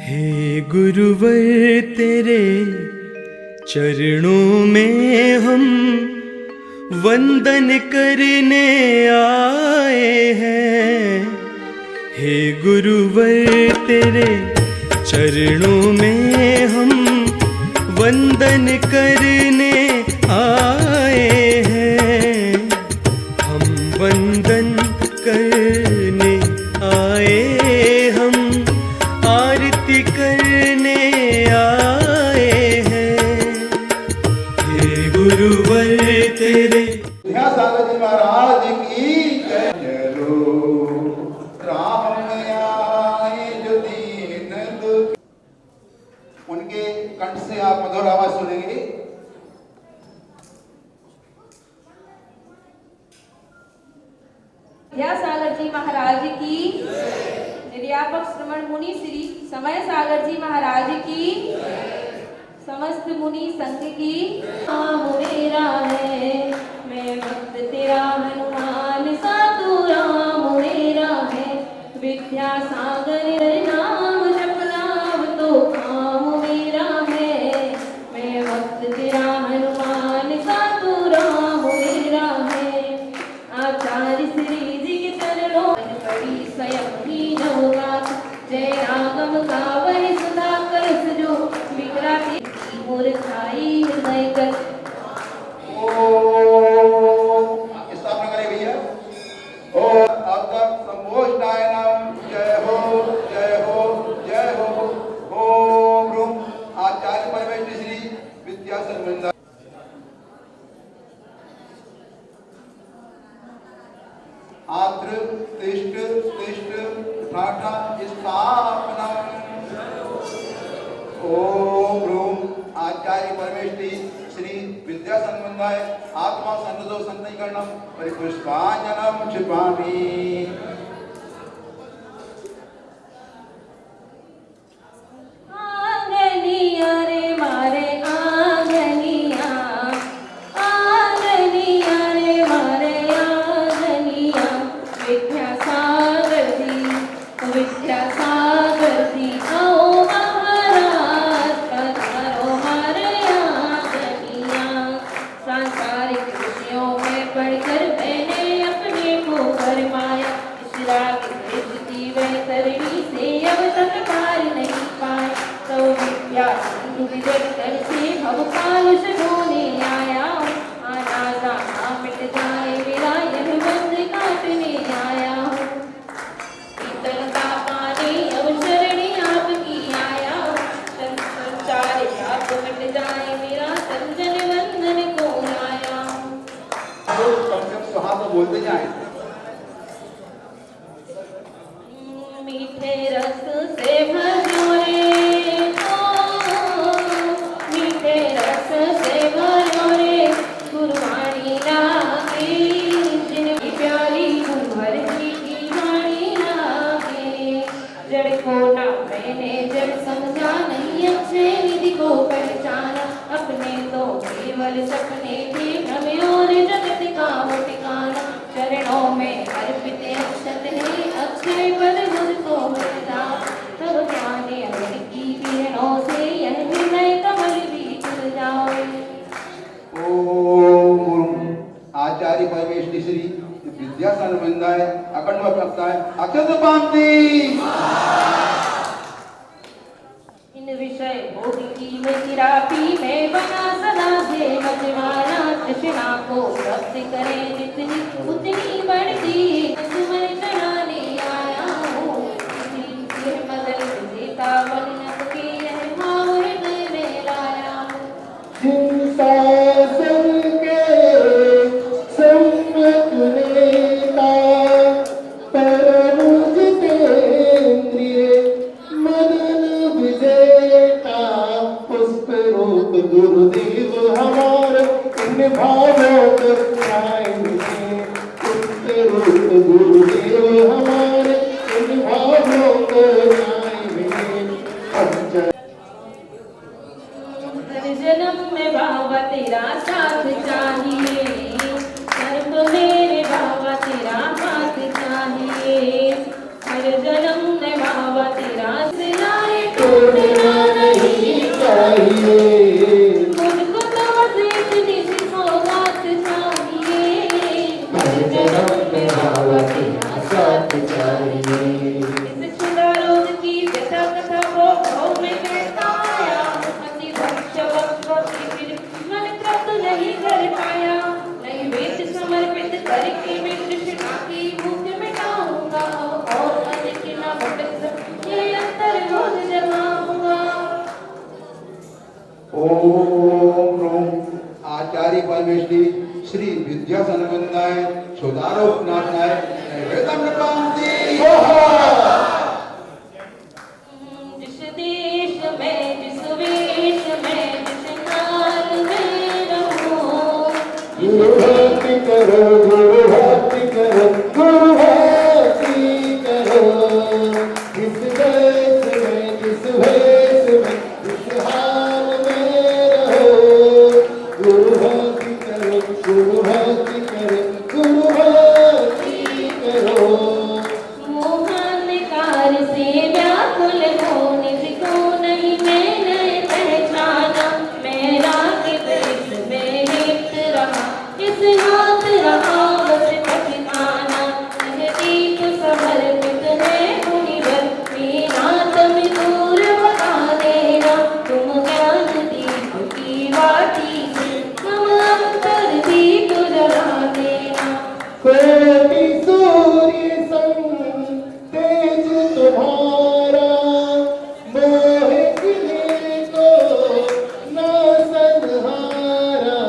हे गुरुवर तेरे चरणों में हम वंदन करने आए हैं। हे गुरुवर तेरे चरणों में हम वंदन करने आए हैं। हम वंदन करने आए, हम आरती करने आए हैं। हे गुरुवर तेरे विद्यासागर जी महाराज की जय। चलो राम में आए जो दीन दुख। उनके कंठ से आप मधुर आवाज सुनेंगे। विद्यासागर जी महाराज की, निर्यापक श्रमण मुनि श्री समय सागर जी महाराज की, समस्त मुनि संघ की। राम मेरा है, मैं भक्त तेरा हनुमान सा, तू राम मेरा है। विद्यासागर नाम जपना तो काम मेरा है, मैं भक्त तेरा हनुमान सा, तू राम मेरा है। आचार्य श्री जी के चरणों पड़ी स्वयं ही नवगात, जय रागम गावै सदा कर सजो, विकराती मूर्छाई हृदय कर। स्थापना करें भैया। ओ अब तक संभोष्टाय नाम जय हो जय हो जय हो। ओम रूम आचार्य परमेश्वर श्री विद्यासागर वृंदा। आत्र तिष्ठ तिष्ठ ठाठा स्थापना। ओम रूम आचार्य परमेश्वरी श्री विद्यासागर वृंदाय आत्मा सन्नतो संतकरणम परिपुष्पांजलम क्षिपामि। आंगनिया रे मारे आंगनिया, आंगनिया रे मारे आंगनिया। विद्यासागर दी, विद्यासागर दी आओ महाराज पधारो हमारे आंगनिया। सांसारिक विषयों में पढ़कर मैंने अपने को फरमाया, इस राग दृष्टि वह तरणी से अब तक पार नहीं पाए। तो विद्या सिंधु विजय से भव कालुष ढोने आया हूँ। आना जाना मिट जाए मेरा यह बंध काटने आया हूँ। शीतलता पाने अब शरणी आपकी आया हूँ। संचार आप मिट जाए मेरा संजन वंदन को आया हूँ। कम से कम सुहा तो बोलते जाए। मीठे रस से भरो रे, मीठे रस से भरो रे, गुरुवाणी लागे। जिनकी प्यारी गुरुवर जी की वाणी लागे। जड़ को ना मैंने जड़ समझा, नहीं अच्छे निधि को पहचाना। अपने तो केवल सपने थे भ्रमे और जगत का वो ठिकाना। चरणों में अर्पित अक्षत है, अक्षय पद मुझको मिला। तब जाने अगर की किरणों से यह विनय कमल भी खिल जाए। ओम आचार्य परमेश्वरी श्री विद्यासागर वृंदाय अखंड प्रभुताय अक्षत पांति। इन विषय भोग की मैं चिरापी में बना सदा से मजवाना। कृष्णा को प्राप्त करे जितनी उतनी बढ़ती, तुमने चढ़ाने आया हूँ। मदन विजेता वनक के यह भाव हृदय में लाया हूँ। गुरुदेव हमारे इन भावों को पुष्प रूप छोड़ना नहीं चाहिए। मुझको तो बस इतनी सी सौगात चाहिए, हर जन्म में बाबा तेरा साथ चाहिए। इस शुदा रोग की व्यथा कथा को भाव में कहता आया, अति भक्ष्य वक्त फिर मन तृप्त नहीं कर पाया। नैवेद्य समर्पित करके मैं कृष्णा की भूख मिटाऊंगा, और मन की न भटक ये अंतर रोज जगाऊंगा। ओम ह्रूम आचार्य परमेश्वरी श्री विद्या संबंधाय सुधारोपनाथाय नैवेद्यम प्रकांति। जिस देश में जिस वेश में जिस काल में रहूं, गुरु भक्ति करो, गुरु भक्ति करो, गुरु भक्ति करो। जिस देश में जिस वेश में जिस हाल में रहो, गुरु भक्ति करो, गुरु भक्ति करो, गुरु भक्ति करो। मोहान्धकार से व्याकुल होने को नहीं मैंने पहचाना। मेरा के देश में लिप्त रहा, इस हाथ रहा बस ठिकाना। नजदीक समर्पित है मुनिवर, मेरा तम दूर भगा देना। तुम ज्ञान दीप की बाती से हम अंतर दीप जला देना। कोटि सूर्य सम तेज तुम्हारा, मोह किले को न संहारा।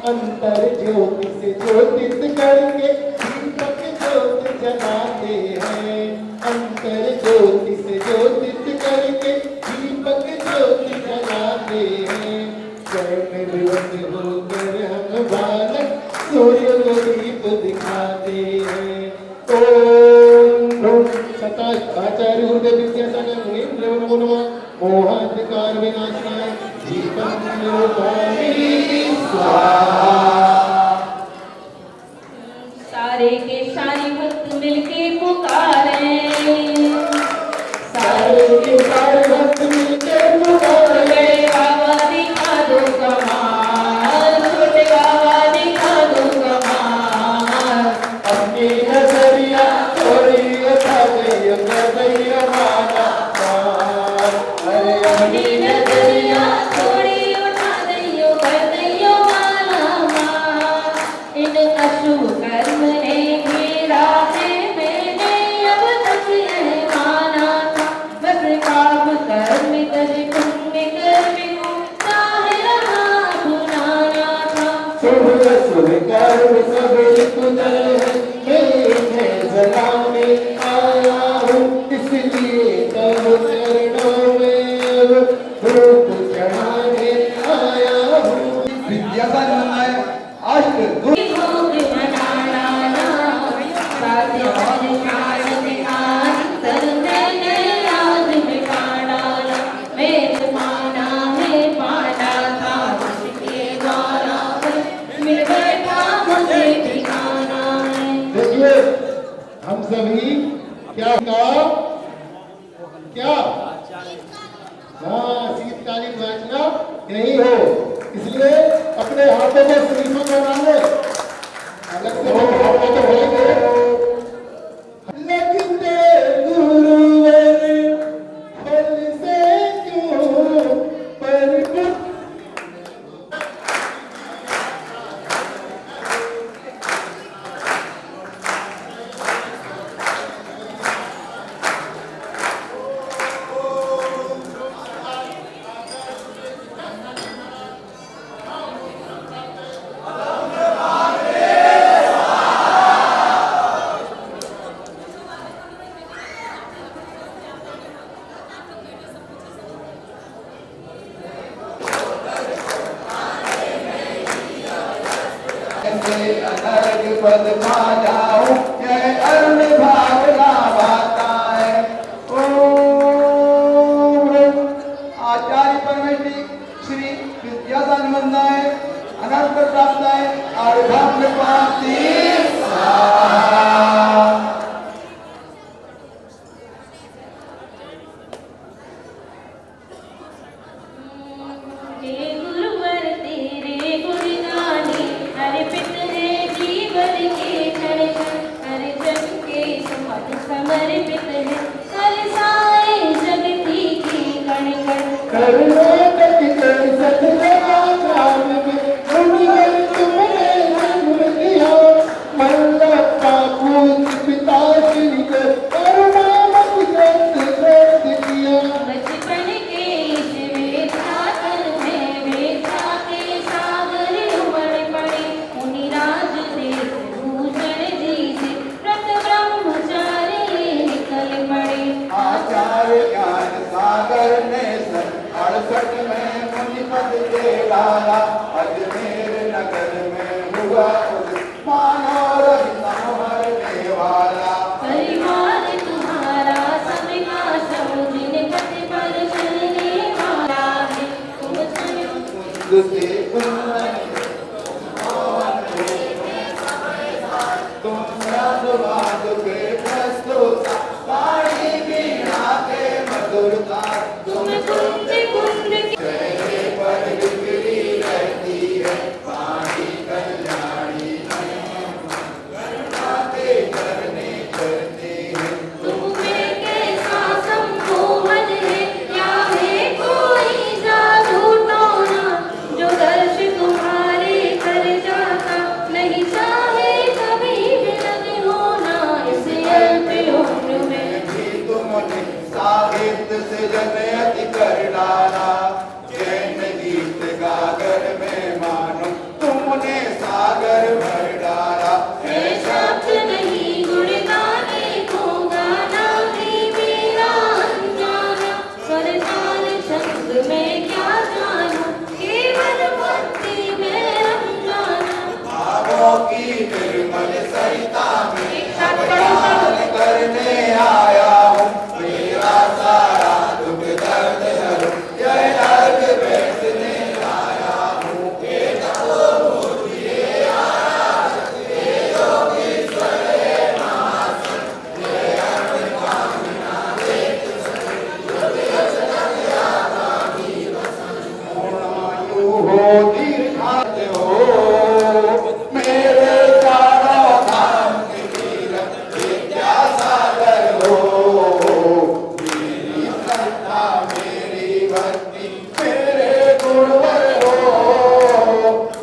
अंतर ज्योति से ज्योतिष करके दीपक ज्योत जलाते हैं। अंतर ज्योति से ज्योतिष करके दीपक ज्योत जलाते हैं। स्वयं विवश होकर हम बालक सूर्य को दीप दिखाते हैं। ओम ह्रूम सताश आचार्य गुरुदेव विद्यासागर मुनीन्द्र नमो नमः। मोहांधकार विनाशनाय दीपं निरूपयामि स्वाहा। सारे के सारे भक्त मिलके पुकारे, सारे के सारे भक्त मिलकर पुकारे। बाबा दिखा दो कमाल, छोटे बाबा दिखा दो कमाल। अपनी नजरिया थोड़ी उठा दे कर दैया माना पार। अरे अपनी नजरिया थोड़ी उठा दइयो कर दइयो माला मार। इन अशुभ कर्म ने घेरा है, मैंने अब तक यह माना था। बस पाप कर्म कर पुण्य कर्म को चाहे रहा भुलाना था। शुभ शुभ कर्म सब कुशल है, मैं जलाने आया हूँ। इसलिए तब चरणों में अब धूप चढ़ाने आया हूँ। विद्या संबंधाय अष्ट भोग मनाना ना, साध्य और शांत अंतर मैंने याद मिटाना ना। वेद माना है पाना था, उसके द्वारा मिल बैठा मुझे ठिकाना है। देखिए हम सभी क्या क्या हाँ शीतकालीन वाचना यही हो। इसलिए अपने हाथों में श्रीफल बना ले, अलग से हाथों तो होंगे। लगते गुरुवर फल से क्यों पर अनर्घ पद पा जाऊं, यह अरुण भावना बाता है। ओम आचार्य परमेश्वरी श्री विद्या संबंधाय अनंत प्राप्ताय आर्भाग्य प्राप्ति स्वाहा। लाला अजमेर नगर में हुआ मानो रवि संभरने वाला परिवार तुम्हारा सबका समुझन पथ पर चलने वाला है तुम तुझसे तुम राजवाद के प्रस्तुत पानी बीना के मधुरता तुम कुंज कुंज चेहरे पर बिखरी रहती है पानी कल्याणी करते करने करते हैं तुम्हें कैसा सम्मोहन है या है कोई जादू टोना जो दर्श तुम्हारे कर जाता नहीं चाहे कभी विलग होना इस अल्प उम्र में भी तुमने साहित्य से जनयति कर डाला जैन गीत गागर में मानो तुमने सागर भर डाला है शब्द नहीं गुण गाने को गाना भी मेरा अनजाना स्वरताल छंद में क्या जानू केवल भक्ति में रंजाना भावों की निर्मल सरिता में अवतार करने आया हूँ मेरा सारा दुख दर्द हरो जय अर्घ बैठने आया हूँ पूर्णायु हो दीर्घात हो मेरे चारों धाम के तीरथ विद्यासागर हो मेरी श्रद्धा मेरी भक्ति मेरे गुणवर हो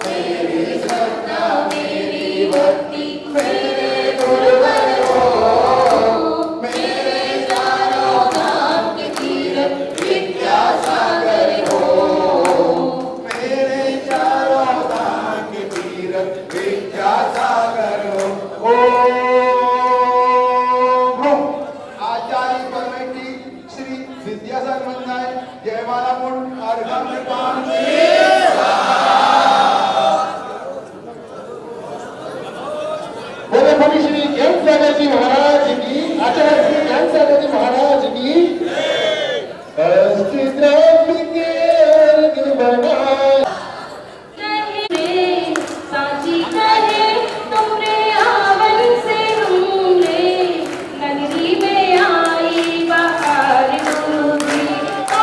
मेरी श्रद्धा मेरी भक्ति मेरे गुणवर हो मेरे चारों धाम के तीरथ विद्यासागर हो मेरे चारों धाम के तीरथ विद्यासागर हो ओम आचार्य कमेटी श्री विद्यासागर मंदिर जयमाला मुंड अर्घम कृपाण बोले बोले श्री ज्ञान सागर जी महाराज की आचार्य श्री ज्ञान सागर जी महाराज की अष्ट द्रव्य के अर्घ बनाए रे साची कहे तुमरे आवन से हमरे नगरी में आई बहार गुरु जी ओ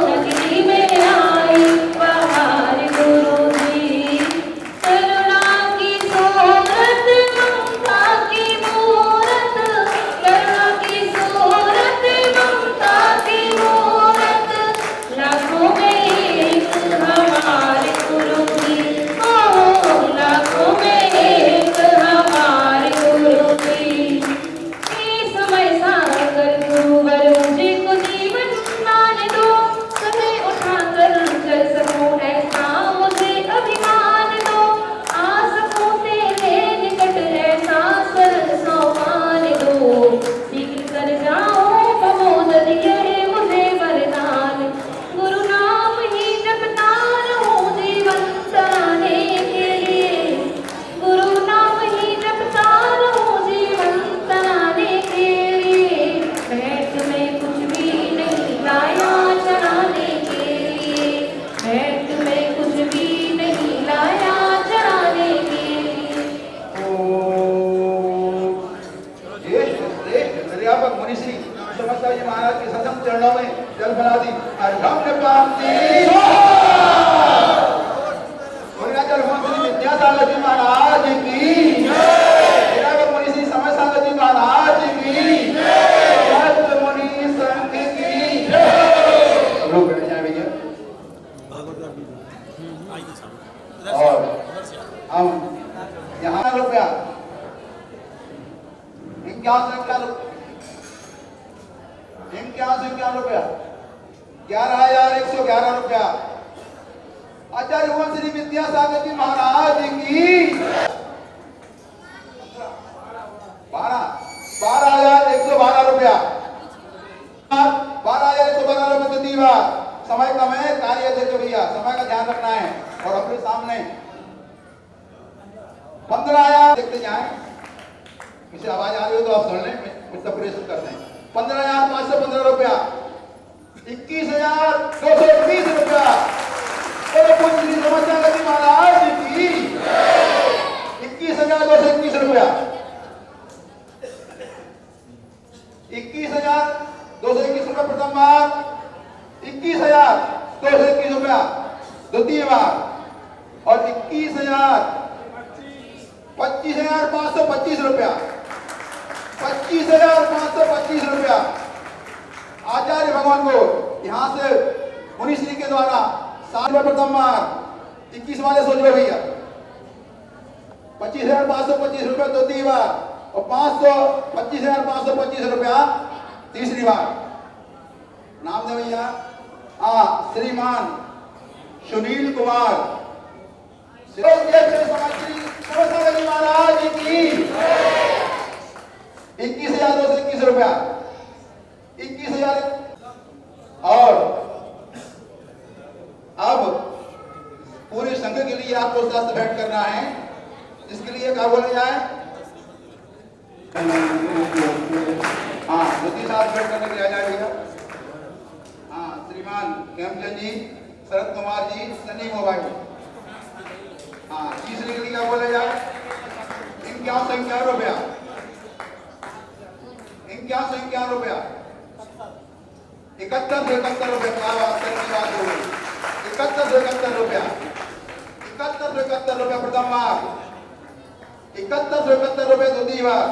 नगरी में आई बहार गुरु जी करुणा की सोरत ममता की मूरत करुणा की सोरत ममता की मूरत लाखों में एक हमारे गुरु जी ओ लाखों में एक हमारे गुरु जी ये समय सागर गुरुवर मुझे को जीवन मान दो समय उठाकर चल सकूं ऐसा मुझे अभिमान दो आ सकूं तेरे निकट ऐसा सरसों मान दो सीख कर जाऊं प्रमोद यह मुझे वरदान गुरु नाम ही जपता रहूं जीवन तराने के लिए गुरु नाम ही जपता रहूं जीवन तराने के लिए बैठ में कुछ भी नहीं लाया चढ़ाने के लिए बैठ में कुछ भी नहीं लाया चढ़ाने के लिए ज्येष्ठ श्रेष्ठ निर्यापक मुनिश्री समस्ता जी महाराज के सतम चरणों में जल भरादी अर्घम कृपांति मुनिराजन श्री विद्यासागर जी महाराज की निर्यापक मुनिश्री समस्ता जी महाराज की सत मुनि संघ की लोग बैठ जाए भैया और हम यहाँ रुपया इक्यावन रुपया 11,111 रुपया आचार्य भगवान श्री विद्यासागर जी महाराज की 12,112 रुपया 12,112 रुपये द्वितीय बार समय कम है, कार्य देखो भैया, समय का ध्यान रखना है। और अपने सामने 15,000 देखते जाए, किसी आवाज आ रही हो तो आप सुन लें, मुझसे प्रेषित कर दें। 15,515 रुपया, 21,220 रुपया। बोलो पूज्य श्री समस्यागति महाराज की 21,221 रुपया, 21,221 रुपया प्रथम बार, 21,221 रुपया द्वितीय बार, और 25,525 रुपया, 25,525 रुपया आचार्य भगवान को यहां से मुनिश्री के द्वारा 7 रुपये प्रथम बार, 21 वाले सोच लो भैया, 25,525 रुपया द्वितीय बार, और 25,525 रुपया तीसरी बार। नाम दे भैया, श्रीमान सुनील कुमार महाराज की 21,221 रुपया, 21,000। और अब पूरे संघ के लिए आपको शास्त्र भेंट करना है, जिसके लिए क्या बोला जाए, ज्योति शास्त्र भेंट करने के लिए आ जाएगा। श्रीमान हेमचंद जी, शरद कुमार जी, सनी मोबाइल। तीसरे के लिए क्या बोला जाए, 51 रुपया, 51 रुपया, 71 रुपया। क्या बात करने की बात हो गई, 71 रुपया, 71 रुपया प्रथम बार, 71 रुपया द्वितीय बार,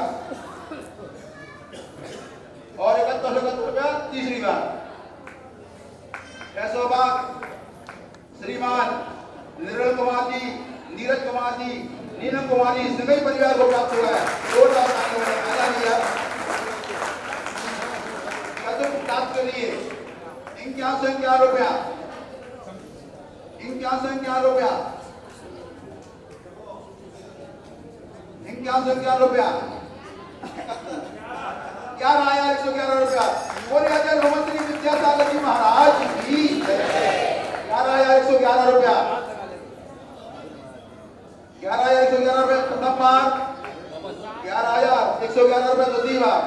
और 71 रुपया तीसरी बार। ऐसा बात श्रीमान निर्मल कुमार जी, नीरज कुमार जी, नीलम कुमार जी, सभी परिवार को प्राप्त हुआ है। प्राप्त के लिए 51 रुपया, 51 रुपया, 51 रुपया, 11,111 रुपया। बोले आचार्य भगवंतरी विद्यासागर जी महाराज की 11,111 रुपया, 11,111 रुपया प्रथम बार, 11,111 रुपया द्वितीय बार,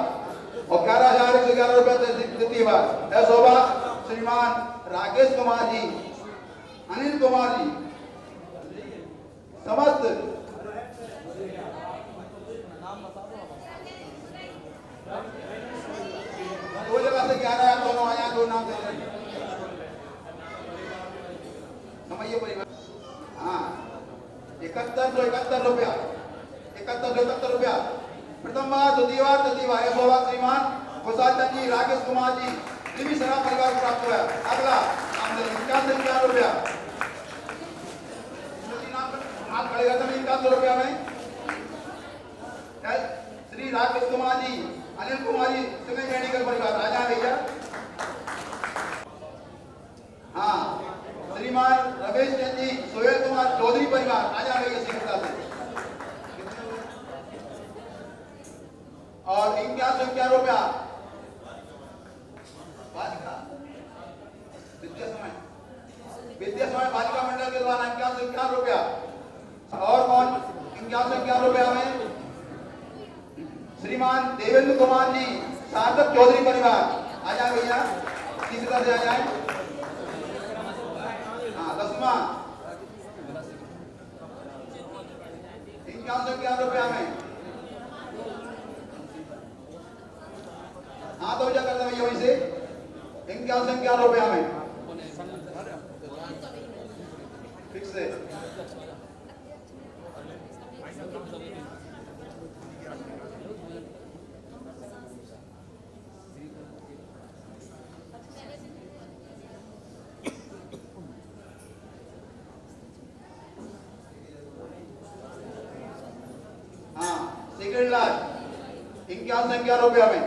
और 11,111 रुपया द्वितीय बार। शोभा श्रीमान राकेश कुमार जी, अनिल कुमार जी, समस्त दो जगह से 11 दोनों आया, दो नाम से समझिए परिवार। 71 रुपया, 71 रुपया प्रथम बार, द्वितीय बार, तृतीय बार। शोभा श्रीमान प्रसाद चंद जी, राकेश कुमार जी, दिव्य सरा परिवार को प्राप्त हुआ। अगला 51 रुपया, हाथ खड़े करते हैं 51 रुपया में। श्री राकेश कुमार जी, अनिल कुमार जी, सिंह मेडिकल परिवार आ जाए भैया। श्रीमान रमेश चंद जी, सोहेल कुमार चौधरी परिवार आ जाए भैया शीघ्रता से। और 51 रुपया बालिका विद्या समय बालिका मंडल के द्वारा 51 रुपया। और कौन 51 रुपया में, श्रीमान देवेंद्र कुमार जी, सार्थक चौधरी परिवार आ जाए भैया, किसी तरह से आ जाए। 10वां 51 रुपया में। तो क्या करते भैया वहीं से 51 रुपया में फिक्स है। सेकंड लास्ट 51 रुपया में।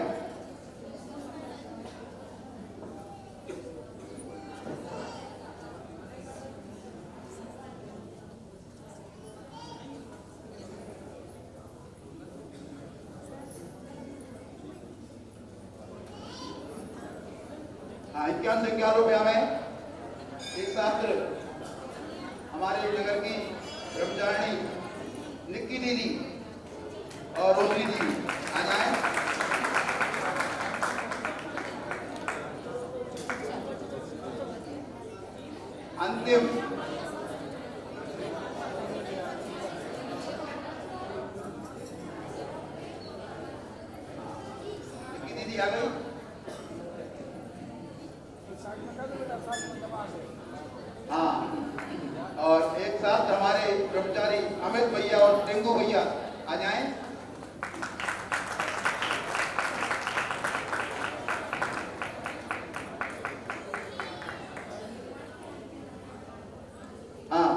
₹51 रुपया में एक शास्त्र हमारे नगर की ब्रह्मचारिणी निक्की दीदी और रोशनी दीदी आ जाए। अंतिम निक्की दीदी आ गई। हाँ, और एक साथ हमारे ब्रह्मचारी अमित भैया और टेंगू भैया आ जाएं। हाँ,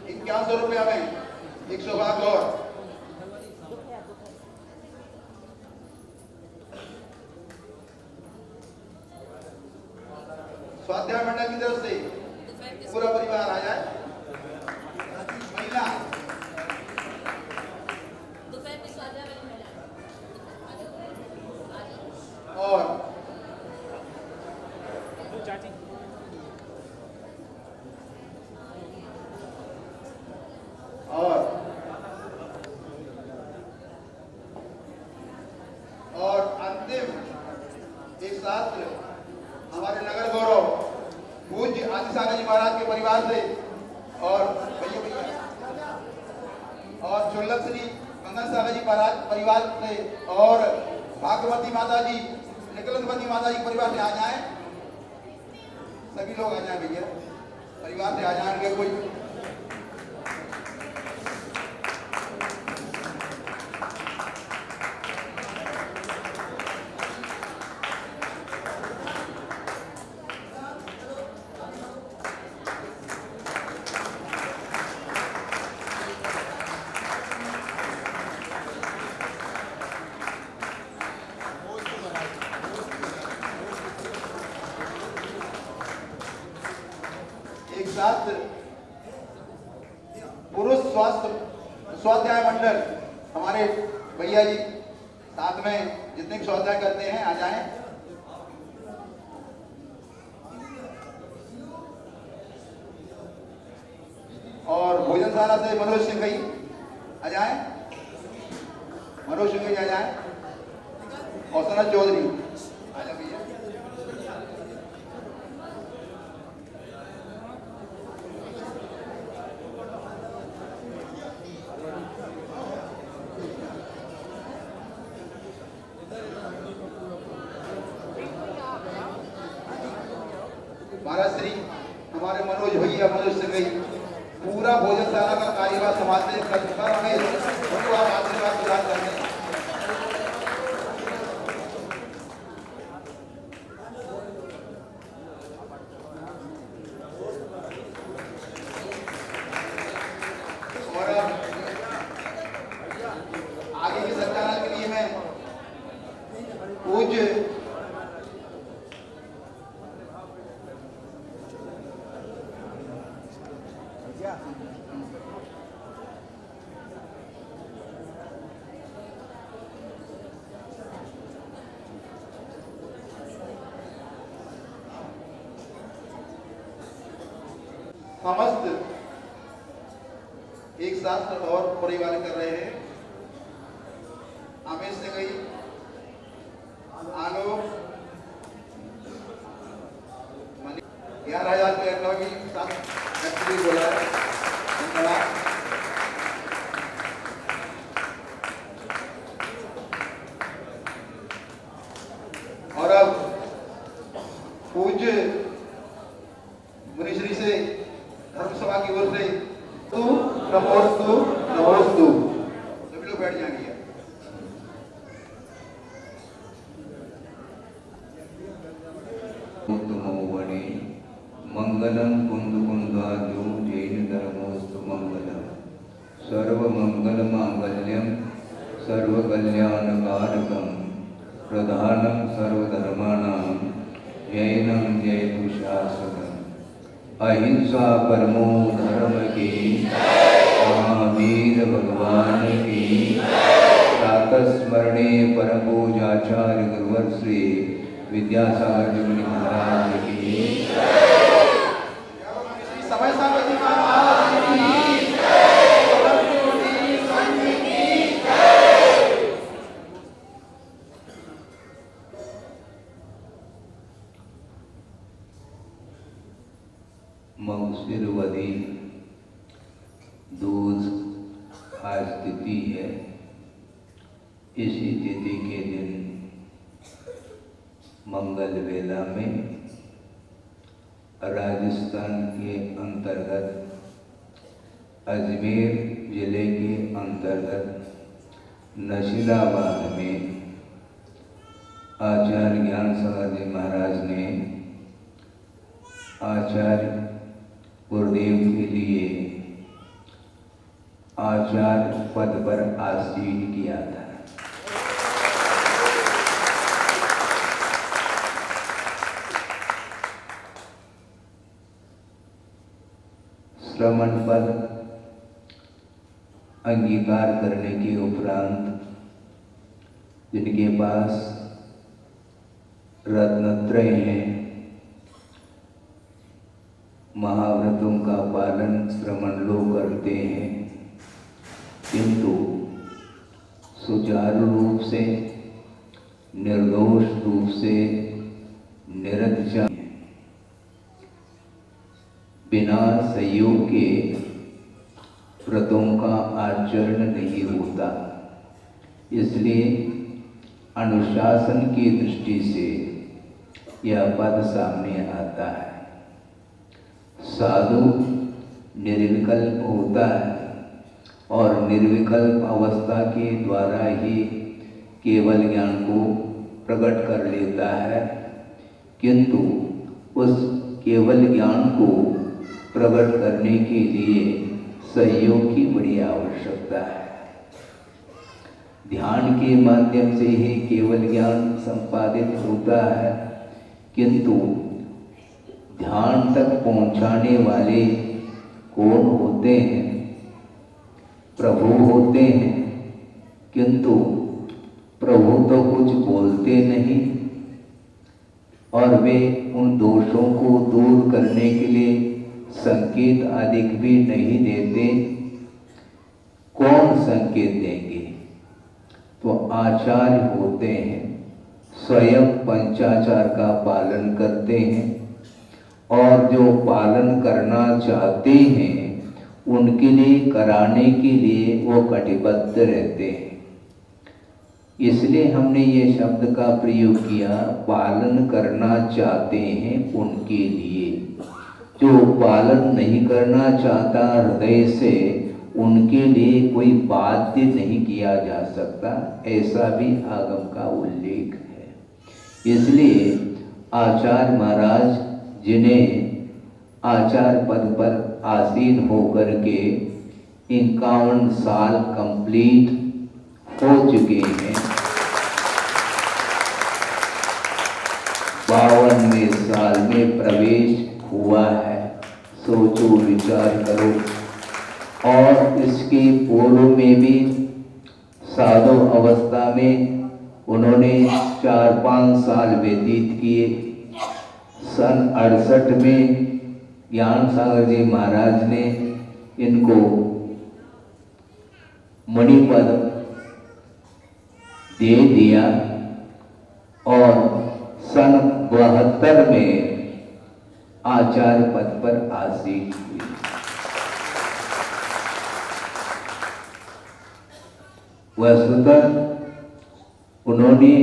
5100 रुपया में 100 भाग और स्वाध्याय मंडल की तरफ से पूरा परिवार आ जाए। महिला और अंतिम एक साथ हमारे नगर गौरव पूज्य आदि सागर जी महाराज के परिवार से और भैया और चुल्लक श्री मंगल सागर जी महाराज परिवार से और भागवती माता जी निकलनवती माता जी परिवार से आ जाएं। सभी लोग आ जाएं भैया, परिवार से आ जाएंगे। कोई एक साथ पुरुष स्वाध्याय मंडल हमारे भैया जी साथ में जितने स्वाध्याय करते हैं आ जाएं। और भोजनशाला से मनोज सिंह जी आ जाएं। मनोज सिंह जी आ जाएं और सनत चौधरी आ जाए भैया। महाराज श्री हमारे मनोज भैया मनोज सिंह जी पूरा भोजनशाला का कार्यभार संभालते हैं। उनको आप आशीर्वाद प्रदान करते हैं। और आगे के संचालन के लिए मैं पूज्य समस्त एक साथ और परिवार कर रहे हैं। अमित सिंह जी, आलोक 11,000 के साथ एक्चुअली बोला है। धन्यवाद। और अब पूज्य मुनिश्री से धर्मसभा की ओर से तू नमोस्तु नमोस्तु सभी लोग बैठ जाएंगे। मंगलम कुंद कुंदाद्यो जैन धर्मोस्तु मंगलम सर्व मंगल मांगल्यम सर्व कल्याण कारकम प्रधानम सर्वधर्माणां जैनम जयतु शाश्वतम। अहिंसा परमो धर्म की, महावीर भगवान की, ताकत सर्वस्मरणे परम पूज्याचार्य गुरुवर श्री विद्यासागर जी मुनि महाराज की समय सागर जी महाराज की मौसिरवदी दूज आज तिथि है। इसी तिथि के दिन मंगल वेला में राजस्थान के अंतर्गत अजमेर जिले के अंतर्गत नशीलाबाद में आचार्य ज्ञान सागर जी महाराज ने आचार्य गुरुदेव के लिए आचार्य पद पर आसीन किया था। श्रमण पद अंगीकार करने के उपरांत जिनके पास रत्नत्रय हैं, महाव्रतों का पालन श्रमण लोग करते हैं, किंतु सुचारू रूप से निर्दोष रूप से निरंतर बिना सहयोग के व्रतों का आचरण नहीं होता। इसलिए अनुशासन की दृष्टि से यह पद सामने आता है। साधु निर्विकल्प होता है और निर्विकल्प अवस्था के द्वारा ही केवल ज्ञान को प्रकट कर लेता है, किंतु उस केवल ज्ञान को प्रकट करने के लिए सहयोग की बड़ी आवश्यकता है। ध्यान के माध्यम से ही केवल ज्ञान संपादित होता है, किंतु ध्यान तक पहुंचाने वाले कौन होते हैं? प्रभु होते हैं, किंतु प्रभु तो कुछ बोलते नहीं और वे उन दोषों को दूर करने के लिए संकेत आदि भी नहीं देते। कौन संकेत देंगे? तो आचार्य होते हैं, स्वयं पंचाचार का पालन करते हैं और जो पालन करना चाहते हैं उनके लिए कराने के लिए वो कटिबद्ध रहते हैं। इसलिए हमने ये शब्द का प्रयोग किया, पालन करना चाहते हैं उनके लिए। जो पालन नहीं करना चाहता हृदय से, उनके लिए कोई बाध्य नहीं किया जा सकता, ऐसा भी आगम का उल्लेख है। इसलिए आचार्य महाराज जिन्हें आचार्य पद पर आसीन होकर के 51 साल कंप्लीट हो चुके हैं, 52वें साल में प्रवेश हुआ है। सोचो, विचार करो। और इसके पूर्व में भी साधु अवस्था में उन्होंने 4-5 साल व्यतीत किए। सन 68 में ज्ञान सागर जी महाराज ने इनको मणिपद दे दिया और सन 72 में आचार्य पद पर आसीन हुए। वस्तुतः उन्होंने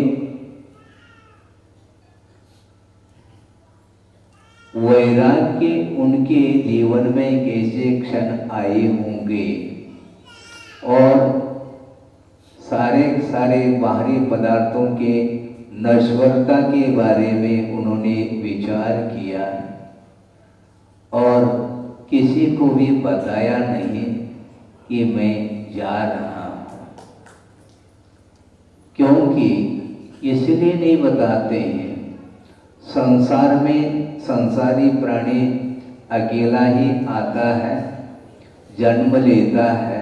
वैराग्य उनके जीवन में कैसे क्षण आए होंगे और सारे बाहरी पदार्थों के नश्वरता के बारे में उन्होंने विचार किया और किसी को भी बताया नहीं कि मैं जा रहा हूं। क्योंकि इसलिए नहीं बताते हैं, संसार में संसारी प्राणी अकेला ही आता है, जन्म लेता है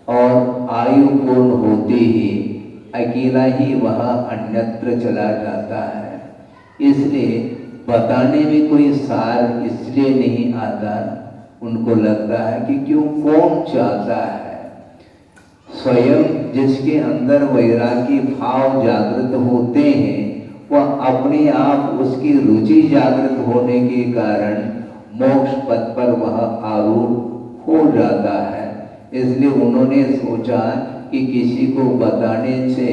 और आयु पूर्ण होते ही अकेला ही वह अन्यत्र चला जाता है। इसलिए बताने में कोई सार इसलिए नहीं आता, उनको लगता है कि क्यों, कौन चाहता है। स्वयं जिसके अंदर वैरागी भाव जागृत होते हैं वह अपने आप उसकी रुचि जागृत होने के कारण मोक्ष पथ पर वह आरूढ़ हो जाता है। इसलिए उन्होंने सोचा कि किसी को बताने से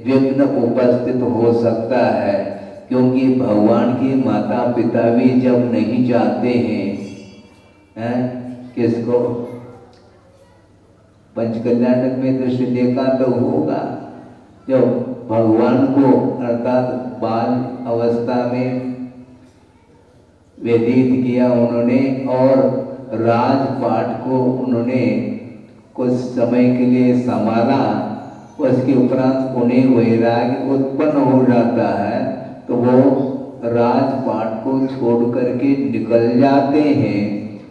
विघ्न उपस्थित हो सकता है, क्योंकि भगवान के माता पिता भी जब नहीं चाहते हैं, किसको पंचकल्याणक में दृश्य देखा तो होगा, जब भगवान को अर्थात बाल अवस्था में व्यतीत किया उन्होंने और राजपाट को उन्होंने कुछ समय के लिए संभाला, उसके उपरांत उन्हें वैराग्य उत्पन्न हो जाता है तो वो राजपाट को छोड़ करके निकल जाते हैं।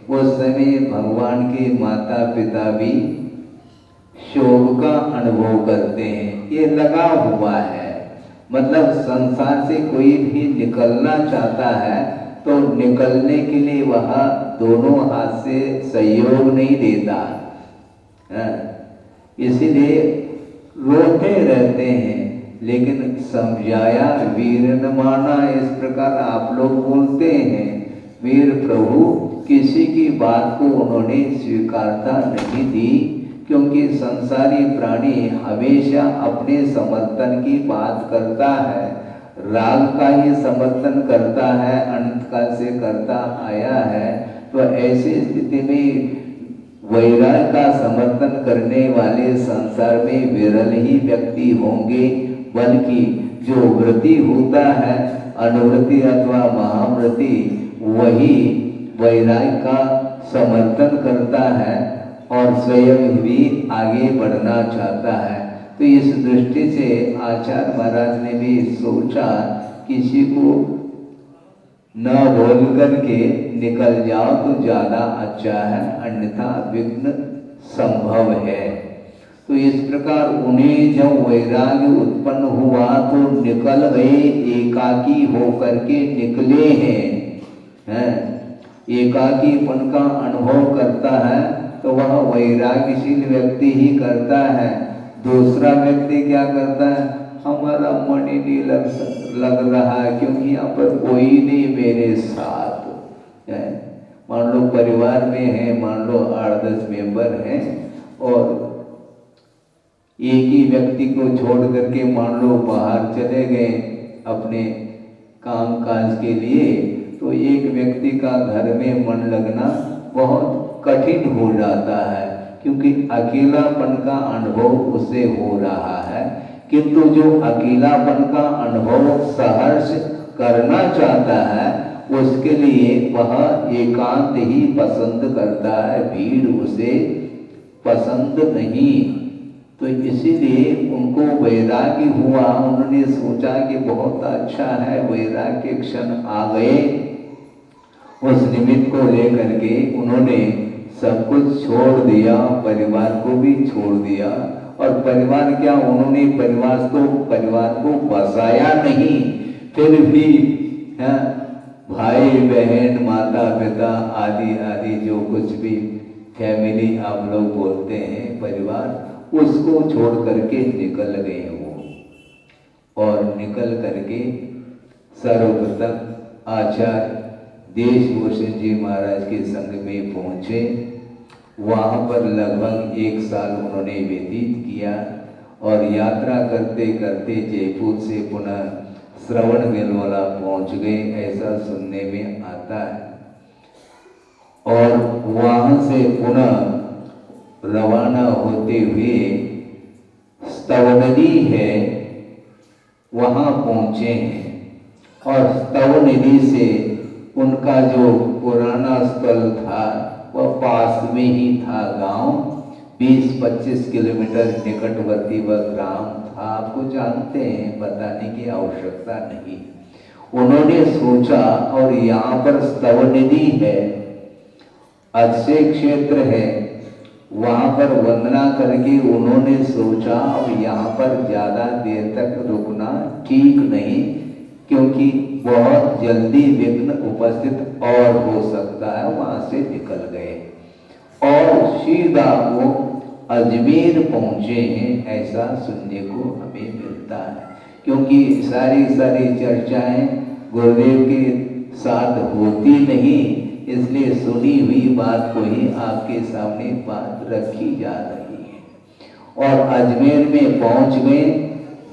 उस समय भगवान के माता पिता भी शोक का अनुभव करते हैं। ये लगा हुआ है, मतलब संसार से कोई भी निकलना चाहता है तो निकलने के लिए वह दोनों हाथ से सहयोग नहीं देता, इसीलिए रोते रहते हैं। लेकिन समझाया वीर न माना, इस प्रकार आप लोग बोलते हैं। वीर प्रभु किसी की बात को उन्होंने स्वीकारता नहीं दी, क्योंकि संसारी प्राणी हमेशा अपने समर्थन की बात करता है, राग का ही समर्थन करता है, अनंत काल से करता आया है। तो ऐसी स्थिति में वैराग का समर्थन करने वाले संसार में विरल ही व्यक्ति होंगे, बल्कि जो व्रति होता है अनुव्रति अथवा महाव्रति, वही वैराग का समर्थन करता है और स्वयं भी आगे बढ़ना चाहता है। तो इस दृष्टि से आचार्य महाराज ने भी सोचा किसी को न बोल करके निकल जाओ तो ज्यादा अच्छा है, अन्यथा विघ्न संभव है। तो इस प्रकार उन्हें जब वैराग्य उत्पन्न हुआ तो निकल गए, एकाकी होकर के निकले हैं। एकाकीपन का अनुभव करता है तो वह वैराग्यशील व्यक्ति ही करता है। दूसरा व्यक्ति क्या करता है, हमारा मन ही नहीं लग रहा है, क्योंकि यहाँ पर कोई नहीं मेरे साथ है। मान लो परिवार में है, मान लो 8-10 मेंबर हैं और एक ही व्यक्ति को छोड़ करके मान लो बाहर चले गए अपने काम काज के लिए, तो एक व्यक्ति का घर में मन लगना बहुत कठिन हो जाता है, क्योंकि अकेलापन का अनुभव उसे हो रहा है। किंतु जो अकेलापन का अनुभव सहर्ष करना चाहता है उसके लिए वह एकांत ही पसंद करता है, भीड़ उसे पसंद नहीं। तो इसीलिए उनको वैराग्य हुआ, उन्होंने सोचा कि बहुत अच्छा है, वैराग्य के क्षण आ गए। उस निमित्त को लेकर के उन्होंने सब कुछ छोड़ दिया, परिवार को भी छोड़ दिया। और परिवार क्या, उन्होंने परिवार को बसाया नहीं, फिर भी भाई बहन माता पिता आदि आदि जो कुछ भी फैमिली आप लोग बोलते हैं परिवार, उसको छोड़ करके निकल गए वो। और निकल करके सर्वप्रथम आचार्य देशभूषण जी महाराज के संग में पहुँचे। वहाँ पर लगभग 1 साल उन्होंने व्यतीत किया और यात्रा करते करते जयपुर से पुनः श्रवण बेलवाला पहुँच गए, ऐसा सुनने में आता है। और वहाँ से पुनः रवाना होते हुए स्तव नदी है वहाँ पहुँचे हैं। और स्तव नदी से उनका जो पुराना स्थल था वह पास में ही था, गांव 20-25 किलोमीटर निकटवर्ती वह ग्राम था। आपको जानते हैं, बताने की आवश्यकता नहीं। उन्होंने सोचा और यहाँ पर स्तव नदी है, अक्षय क्षेत्र है, वहाँ पर वंदना करके उन्होंने सोचा अब यहाँ पर ज़्यादा देर तक रुकना ठीक नहीं, क्योंकि बहुत जल्दी विघ्न उपस्थित और हो सकता है। वहाँ से निकल गए और सीधा वो अजमेर पहुँचे हैं, ऐसा सुनने को हमें मिलता है। क्योंकि सारी चर्चाएं गुरुदेव के साथ होती नहीं, इसलिए सुनी हुई बात को ही आपके सामने बात रखी जा रही है। और अजमेर में पहुंच गए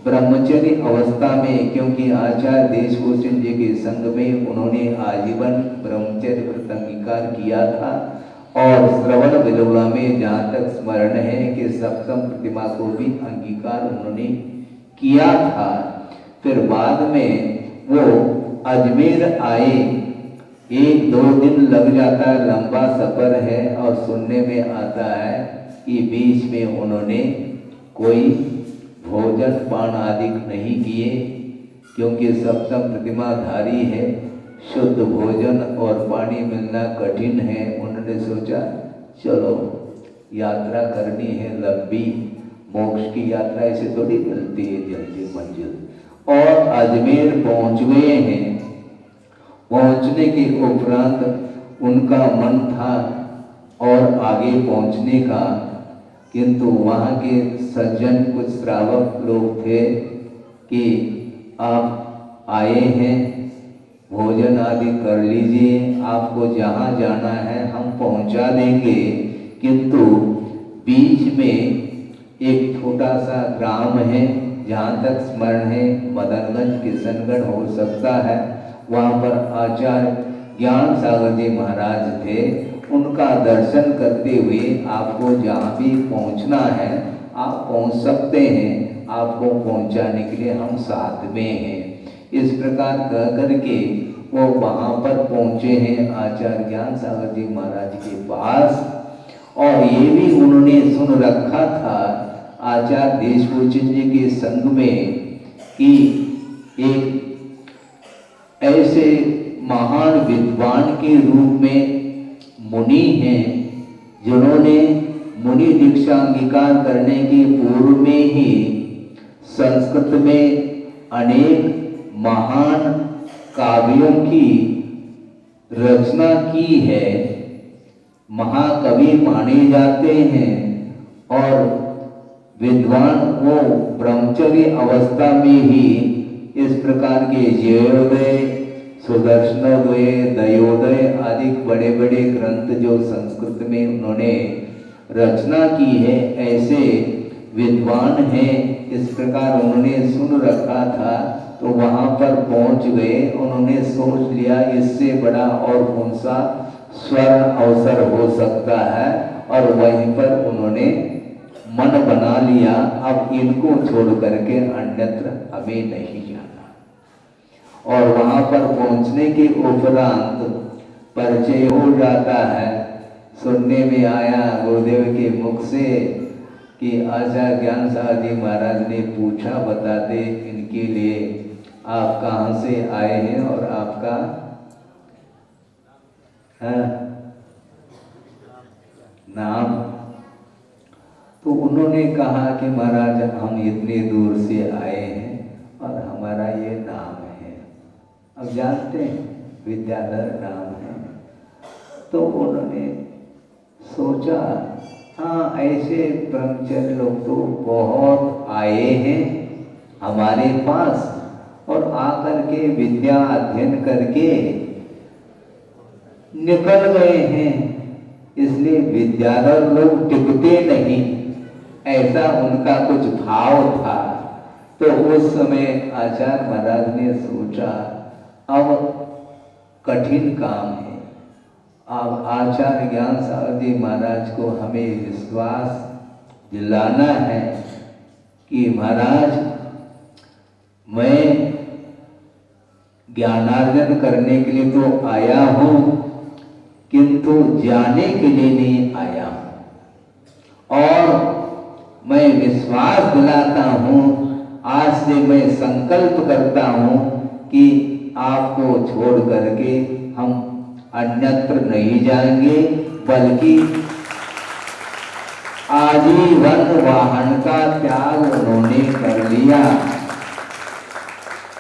ब्रह्मचर्य अवस्था में, क्योंकि आचार्य देशभूषण जी के संग में उन्होंने आजीवन ब्रह्मचर्य व्रत अंगीकार किया था। और श्रवण बेलगोला में जहाँ तक स्मरण है कि सप्तम प्रतिमा को भी अंगीकार उन्होंने किया था। फिर बाद में वो अजमेर आए, 1-2 दिन लग जाता है, लंबा सफर है। और सुनने में आता है कि बीच में उन्होंने कोई भोजन पान आदि नहीं किए, क्योंकि सप्तम प्रतिमाधारी है, शुद्ध भोजन और पानी मिलना कठिन है। उन्होंने सोचा चलो यात्रा करनी है लंबी, मोक्ष की यात्रा ऐसे थोड़ी मिलती है जल्दी मंजिल। और अजमेर पहुंच गए हैं। पहुंचने के उपरांत उनका मन था और आगे पहुंचने का, किंतु वहाँ के सज्जन कुछ श्रावक लोग थे कि आप आए हैं, भोजन आदि कर लीजिए, आपको जहाँ जाना है हम पहुँचा देंगे। किंतु बीच में एक छोटा सा ग्राम है, जहाँ तक स्मरण है मदनगंज किशनगढ़ हो सकता है, वहाँ पर आचार्य ज्ञान सागर जी महाराज थे। उनका दर्शन करते हुए आपको जहाँ भी पहुँचना है आप पहुँच सकते हैं, आपको पहुँचाने के लिए हम साथ में हैं। इस प्रकार कह करके वो वहाँ पर पहुँचे हैं आचार्य ज्ञान सागर जी महाराज के पास। और ये भी उन्होंने सुन रखा था आचार्य देशभूषण जी के संग में कि एक ऐसे महान विद्वान के रूप में मुनि हैं, जिन्होंने मुनि दीक्षा अंगीकार करने के पूर्व में ही संस्कृत में अनेक महान काव्यों की रचना की है, महाकवि माने जाते हैं। और विद्वान वो ब्रह्मचर्य अवस्था में ही इस प्रकार के जयोदय, सुदर्शनोदय, दयोदय आदि बड़े बड़े ग्रंथ जो संस्कृत में उन्होंने रचना की है, ऐसे विद्वान हैं। इस प्रकार उन्होंने सुन रखा था, तो वहाँ पर पहुँच गए। उन्होंने सोच लिया इससे बड़ा और कौन सा स्वर्ण अवसर हो सकता है, और वहीं पर उन्होंने मन बना लिया अब इनको छोड़ करके अन्यत्र हमें नहीं जाना। और वहाँ पर पहुँचने के उपरांत परिचय हो जाता है। सुनने में आया गुरुदेव के मुख से कि आचार्य ज्ञान सागर जी महाराज ने पूछा बताते इनके लिए आप कहाँ से आए हैं और आपका नाम। तो उन्होंने कहा कि महाराज हम इतने दूर से आए हैं और हमारा ये नाम है। अब जानते हैं विद्याधर नाम है। तो उन्होंने सोचा हाँ ऐसे ब्रह्मचर्य लोग तो बहुत आए हैं हमारे पास, और आकर के विद्या अध्ययन करके निकल गए हैं, इसलिए विद्याधर लोग टिकते नहीं, ऐसा उनका कुछ भाव था। तो उस समय आचार्य महाराज ने सोचा अब कठिन काम है। अब आचार्य ज्ञान सागर जी महाराज को हमें विश्वास दिलाना है कि महाराज मैं ज्ञानार्जन करने के लिए तो आया हूँ, किंतु जाने के लिए नहीं आया हूँ। और मैं विश्वास दिलाता हूँ, आज से मैं संकल्प करता हूँ कि आपको छोड़ करके हम अन्यत्र नहीं जाएंगे, बल्कि आजीवन वाहन का त्याग उन्होंने कर लिया।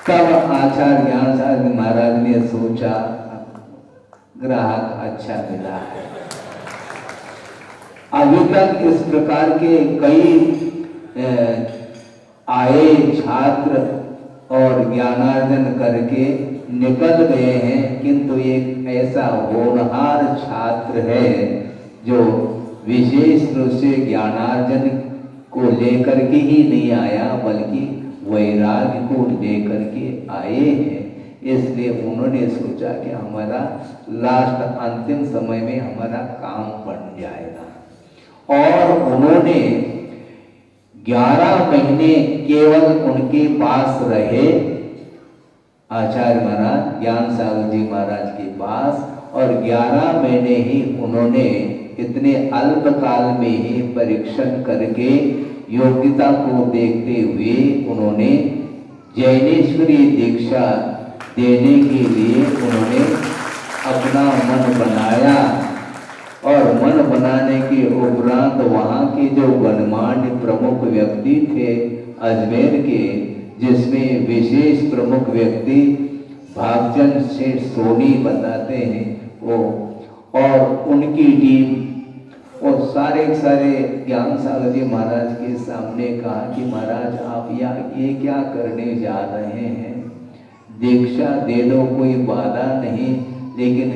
तब आचार्य ज्ञान सागर महाराज ने सोचा ग्राहक अच्छा मिला है। अभी तक इस प्रकार के कई आए छात्र और ज्ञानार्जन करके निकल गए हैं, किंतु एक ऐसा होनहार छात्र है जो विशेष रूप से ज्ञानार्जन को लेकर के ही नहीं आया बल्कि वैराग्य को लेकर के आए हैं। इसलिए उन्होंने सोचा कि हमारा लास्ट अंतिम समय में हमारा काम बन जाएगा और उन्होंने 11 महीने केवल उनके पास रहे आचार्य महाराज ज्ञान सागर जी महाराज के पास और 11 महीने ही उन्होंने इतने अल्प काल में ही परीक्षण करके योग्यता को देखते हुए उन्होंने जैनेश्वरी दीक्षा देने के लिए उन्होंने अपना मन बनाया और मन बनाने के उपरांत वहाँ के जो गणमान्य प्रमुख व्यक्ति थे अजमेर के, जिसमें विशेष प्रमुख व्यक्ति भागचंद सेठ सोनी बताते हैं वो और उनकी टीम और सारे ज्ञान सागर जी महाराज के सामने कहा कि महाराज आप ये क्या करने जा रहे हैं, दीक्षा दे दो कोई बाधा नहीं, लेकिन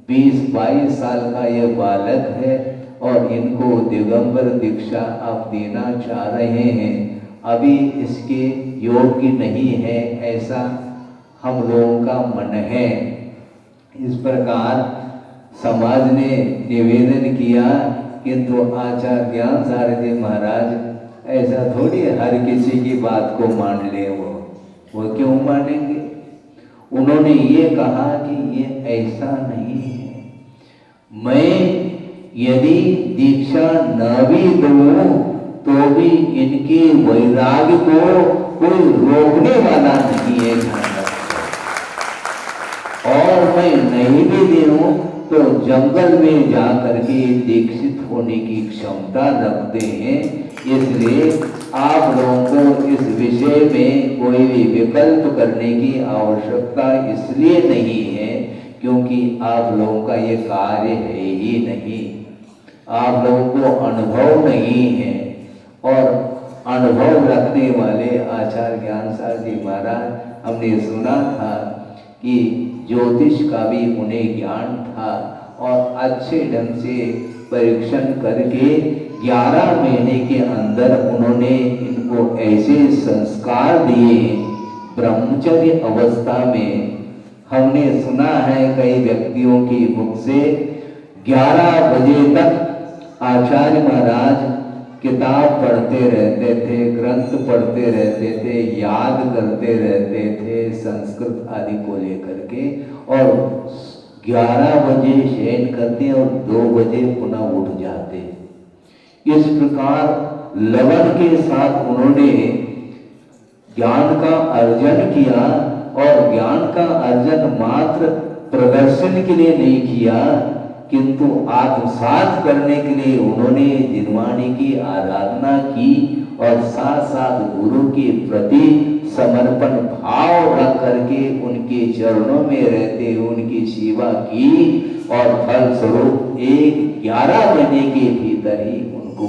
20-22 साल का ये बालक है और इनको दिगंबर दीक्षा आप देना चाह रहे हैं, अभी इसके योग्य नहीं है, ऐसा हम लोगों का मन है। इस प्रकार समाज ने निवेदन किया, किंतु आचार्य ज्ञान सागर जी महाराज ऐसा थोड़ी हर किसी की बात को मान ले, वो क्यों मानेंगे। उन्होंने ये कहा कि ये ऐसा नहीं है, मैं यदि दीक्षा न भी दूं तो भी इनके वैराग्य को कोई रोकने वाला नहीं है और मैं नहीं भी दूं तो जंगल में जाकर के दीक्षित होने की क्षमता रखते हैं। इसलिए आप लोगों को इस विषय में कोई भी विकल्प करने की आवश्यकता इसलिए नहीं है क्योंकि आप लोगों का ये कार्य है ही नहीं, आप लोगों को अनुभव नहीं है। और अनुभव रखने वाले आचार्य ज्ञान सागर जी महाराज, हमने सुना था कि ज्योतिष का भी उन्हें ज्ञान था और अच्छे ढंग से परीक्षण करके 11 महीने के अंदर उन्होंने इनको ऐसे संस्कार दिए। ब्रह्मचर्य अवस्था में हमने सुना है कई व्यक्तियों की मुख से 11 बजे तक आचार्य महाराज किताब पढ़ते रहते थे, ग्रंथ पढ़ते रहते थे, याद करते रहते थे संस्कृत आदि को लेकर के, और 11 बजे शयन करते और 2 बजे पुनः उठ जाते। इस प्रकार लगन के साथ उन्होंने ज्ञान का अर्जन किया और ज्ञान का अर्जन मात्र प्रदर्शन के लिए नहीं किया किंतु आत्मसात करने के लिए उन्होंने जिनवाणी की आराधना की और साथ साथ गुरु के प्रति समर्पण भाव रख करके उनके चरणों में रहते हुए उनकी सेवा की और फलस्वरूप 11 महीने के भीतर ही उनको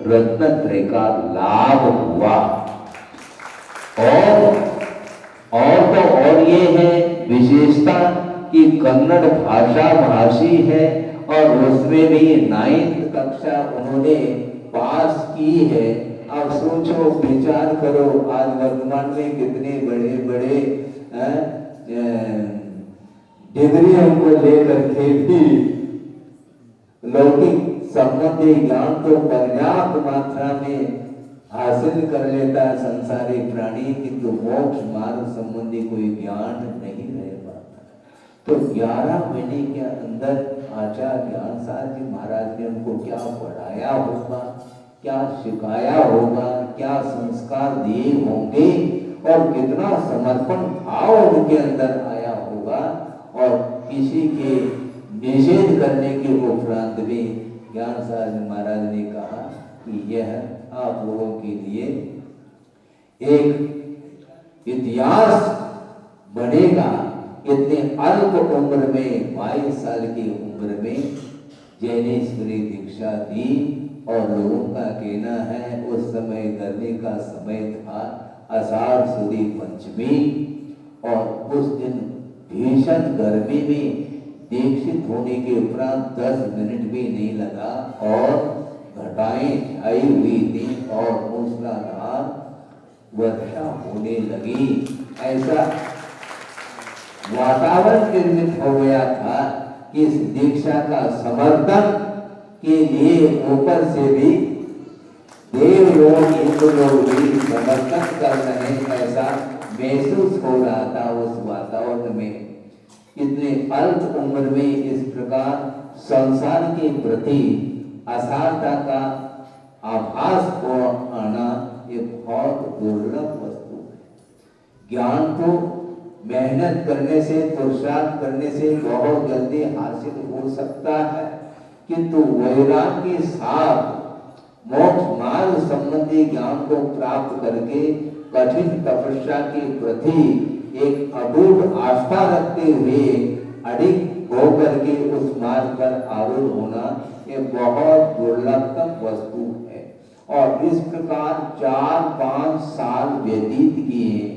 रत्नत्रय का लाभ हुआ। और ये है विशेषता कि कन्नड़ भाषा भाषी है और उसमें भी 9th कक्षा उन्होंने पास की है। अब सोचो विचार करो आज वर्तमान में कितने बड़े बड़े डिग्रियों को लेकर के भी लौकिक संबंधी ज्ञान तो पर्याप्त मात्रा में हासिल कर लेता है संसारी प्राणी, किंतु मोक्ष मार्ग संबंधी कोई ज्ञान नहीं रह पाता। तो 11 महीने के अंदर आचार्य ज्ञान सागर जी महाराज ने उनको क्या पढ़ाया होगा, क्या सिखाया होगा, क्या संस्कार दिए होंगे और कितना समर्पण भाव उनके अंदर आया होगा। और किसी के निषेध करने के उपरांत भी ज्ञान सागर जी महाराज ने कहा कि यह आप लोगों के लिए एक इतिहास बनेगा। इतने अल्प उम्र में 22 साल की उम्र में जैनेश्वरी दीक्षा दी और लोगों का कहना है उस समय गर्मी का समय था, आषाढ़ सुदी पंचमी, और उस दिन भीषण गर्मी में दीक्षित होने के उपरांत 10 मिनट भी नहीं लगा और घटाएं छाई हुई थी और मूसलाधार वर्षा होने लगी। ऐसा वातावरण निर्मित हो गया था कि इस दीक्षा का समर्थन के लिए ऊपर से भी देव लोग इंद्र लोग भी समर्थन कर रहे, ऐसा महसूस हो रहा था उस वातावरण में। इतने अल्प उम्र में इस प्रकार संसार के प्रति असारता का आभास हो आना ये बहुत दुर्लभ वस्तु है। ज्ञान तो मेहनत करने से, पुरुषार्थ करने से बहुत जल्दी हासिल हो सकता है, किंतु वैराग्य के साथ मोक्ष मार्ग संबंधी ज्ञान को प्राप्त करके कठिन तपस्या के प्रति एक अटूट आस्था रखते हुए अडिग होकर के उस मार्ग पर आरूढ़ होना ये बहुत दुर्लभतम वस्तु है। और इस प्रकार 4-5 साल व्यतीत किए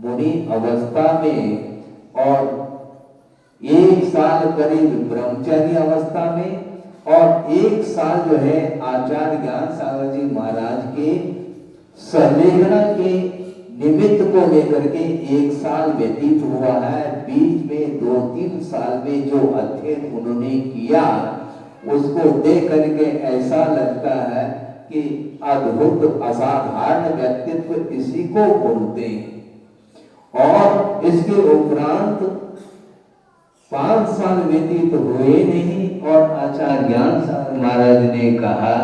मुनि अवस्था में और 1 साल करीब ब्रह्मचर्य अवस्था में और 1 साल जो है आचार्य ज्ञान सागर जी महाराज के संलेखना के निमित्त को लेकर के 1 साल व्यतीत हुआ है। बीच में 2-3 साल में जो अध्ययन उन्होंने किया उसको देख करके ऐसा लगता है कि अद्भुत असाधारण व्यक्तित्व इसी को बोलते हैं। और इसके उपरांत 5 साल व्यतीत हुए नहीं और आचार्य ज्ञान सागर महाराज ने कहा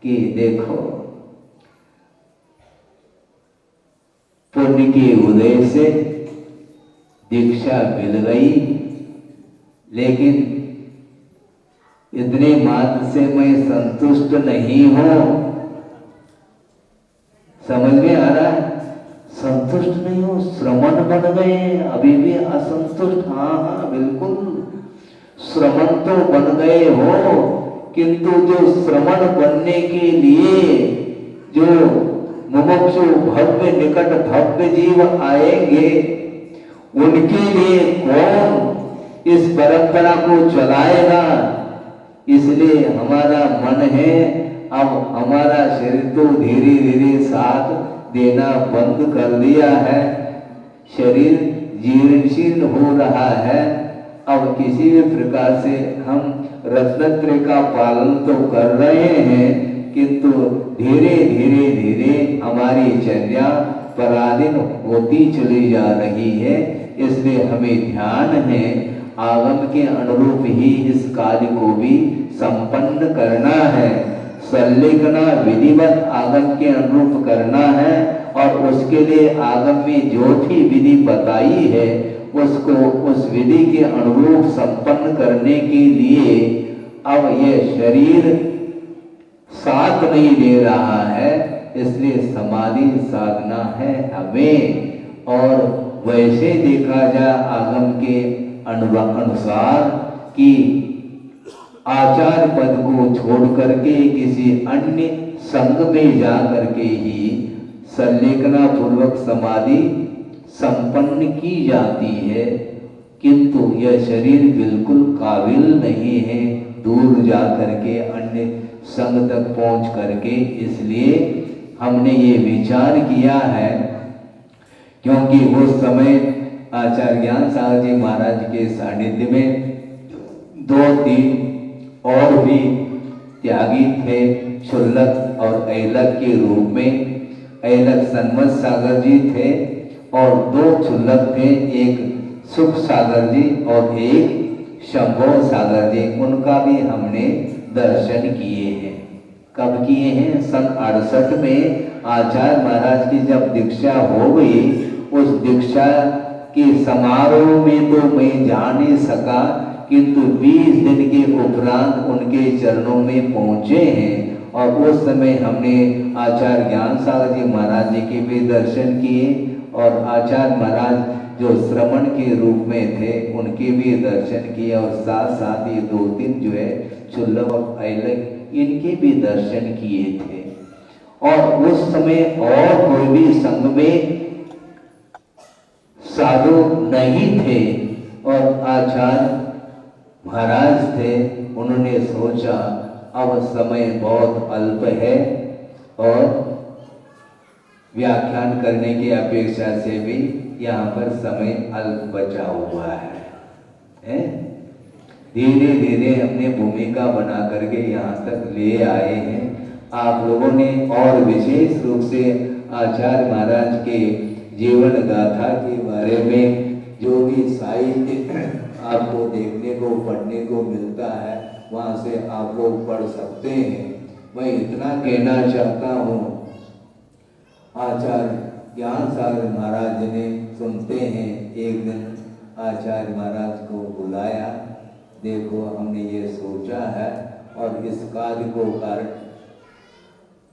कि देखो पुण्य के उदय से दीक्षा मिल गई, लेकिन इतने मात्र से मैं संतुष्ट नहीं हूं। समझ में आ रहा है? संतुष्ट नहीं हो, श्रमण बन गए, अभी भी असंतुष्ट। हाँ बिल्कुल, श्रमण तो बन गए हो, किंतु जो श्रमण बनने के लिए जो मुमुक्षु भव्य निकट भव्य जीव आएंगे उनके लिए कौन इस परंपरा को चलाएगा? इसलिए हमारा मन है, अब हमारा शरीर तो धीरे धीरे साथ देना बंद कर दिया है, शरीर जीर्णशीर्ण हो रहा है। अब किसी भी प्रकार से हम रत्नत्रय का पालन तो कर रहे हैं, किंतु धीरे धीरे धीरे हमारी चर्या पराधीन होती चली जा रही है। इसलिए हमें ध्यान है आगम के अनुरूप ही इस कार्य को भी संपन्न करना है। संलेखना विधिवत आगम के अनुरूप करना है और उसके लिए आगम में जो भी विधि बताई है उसको उस विधि के अनुरूप संपन्न करने के लिए अब यह शरीर साथ नहीं दे रहा है, इसलिए समाधि साधना है हमें। और वैसे देखा जाए आगम के अनुसार कि आचार्य पद को छोड़ करके किसी अन्य संघ में जा करके ही संलेखना पूर्वक समाधि संपन्न की जाती है, किंतु यह शरीर बिल्कुल काबिल नहीं है दूर जा करके अन्य संघ तक पहुंच करके। इसलिए हमने ये विचार किया है, क्योंकि उस समय आचार्य ज्ञान सागर जी महाराज के सानिध्य में 2-3 और भी त्यागी थे, क्षुल्लक और ऐलक के रूप में। ऐलक सन्मत सागर जी थे और 2 क्षुल्लक थे, एक सुख सागर जी और एक शंभो सागर जी। उनका भी हमने दर्शन किए हैं। कब किए हैं? सन 68 में आचार्य महाराज की जब दीक्षा हो गई, उस दीक्षा के समारोह में तो मैं जा नहीं सका, किंतु 20 दिन के उपरांत उनके चरणों में पहुंचे हैं और उस समय हमने आचार्य ज्ञान सागर जी महाराज जी के भी दर्शन किए और आचार्य महाराज जो श्रमण के रूप में थे उनके भी दर्शन किए और साथ साथ ये 2 दिन जो है चुल्लभ और ऐलक इनके भी दर्शन किए थे। और उस समय और कोई भी संघ में साधु नहीं थे और आचार्य महाराज थे। उन्होंने सोचा अब समय बहुत अल्प है और व्याख्यान करने की अपेक्षा से भी यहाँ पर समय अल्प बचा हुआ है? धीरे धीरे हमने भूमिका बना करके यहाँ तक ले आए हैं। आप लोगों ने और विशेष रूप से आचार्य महाराज के जीवन गाथा के बारे में जो भी साहित्य आपको देखने को पढ़ने को मिलता है वहाँ से आप लोग पढ़ सकते हैं। मैं इतना कहना चाहता हूँ, आचार्य ज्ञान सागर महाराज ने सुनते हैं, एक दिन आचार्य महाराज को बुलाया, देखो हमने ये सोचा है और इस कार्य को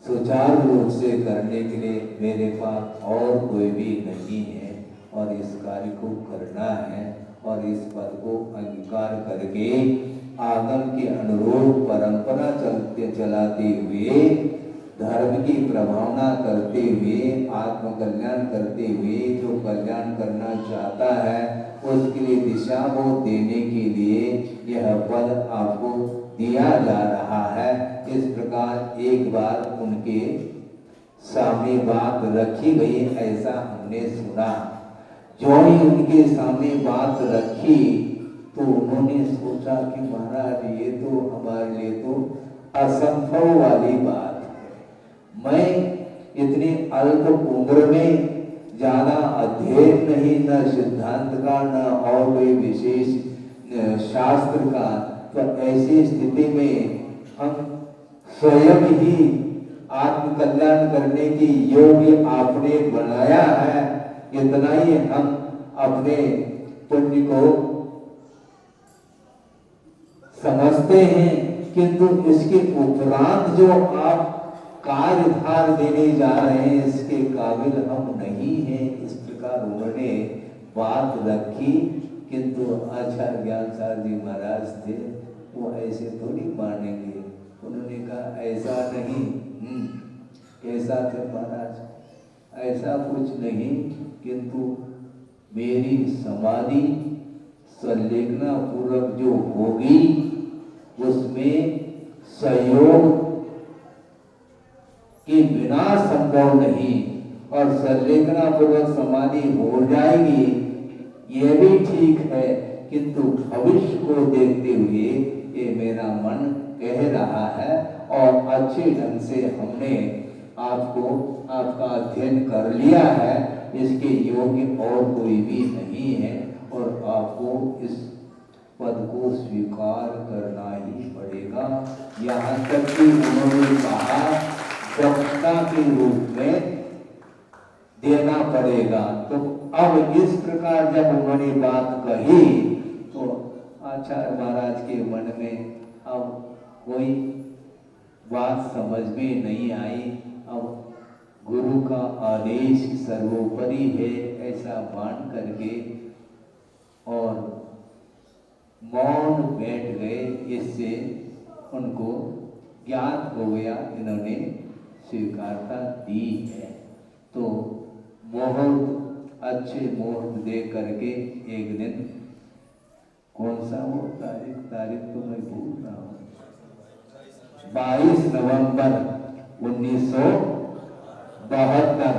सुचारू रूप से करने के लिए मेरे पास और कोई भी नहीं है और इस कार्य को करना है और इस पद को अंगीकार करके आगम के अनुरूप परंपरा चलाते हुए धर्म की प्रभावना करते हुए आत्म कल्याण करते हुए जो कल्याण करना चाहता है उसके लिए दिशा बोध देने के लिए यह पद आपको दिया जा रहा है। इस प्रकार एक बार उनके सामने बात रखी गई, ऐसा हमने सुना। जो ही उनके सामने बात रखी तो उन्होंने सोचा कि महाराज ये तो हमारे लिए तो असंभव वाली बात है। मैं इतनी अल्प उम्र में ज्यादा अध्ययन नहीं, न सिद्धांत का न और कोई विशेष शास्त्र का, तो ऐसी स्थिति में हम स्वयं ही आत्म कल्याण करने की योग्य आपने बनाया है। इतना ही हम अपने पुण्य को समझते हैं, किंतु इसके उपरांत जो आप कार्यभार देने जा रहे हैं इसके काबिल हम नहीं हैं। इस प्रकार उन्होंने बात रखी, किंतु आचार्य ज्ञान सागर जी महाराज थे, वो ऐसे थोड़ी मानेंगे। उन्होंने कहा ऐसा नहीं, कैसा थे महाराज? ऐसा कुछ नहीं, किंतु मेरी समाधि संलेखना पूर्वक जो होगी उसमें सहयोग के बिना संभव नहीं, और संलेखना पूर्वक समाधि हो जाएगी यह भी ठीक है, किंतु भविष्य को देखते हुए ये मेरा मन कह रहा है और अच्छे ढंग से हमने आपका अध्ययन कर लिया है, इसके योग्य और कोई भी नहीं है और आपको इस पद को स्वीकार करना ही पड़ेगा। यहाँ तक कि उन्होंने कहा वक्ता के रूप में देना पड़ेगा। तो अब इस प्रकार जब उन्होंने बात कही तो आचार्य महाराज के मन में अब कोई बात समझ में नहीं आई। अब गुरु का आदेश सर्वोपरि है ऐसा मान करके और मौन बैठ गए। इससे उनको ज्ञात हो गया इन्होंने स्वीकारता दी है। तो मुहूर्त, अच्छे मुहूर्त दे करके एक दिन, कौन सा वो तारीख तो मैं भूल रहा हूँ, 22 नवंबर 1972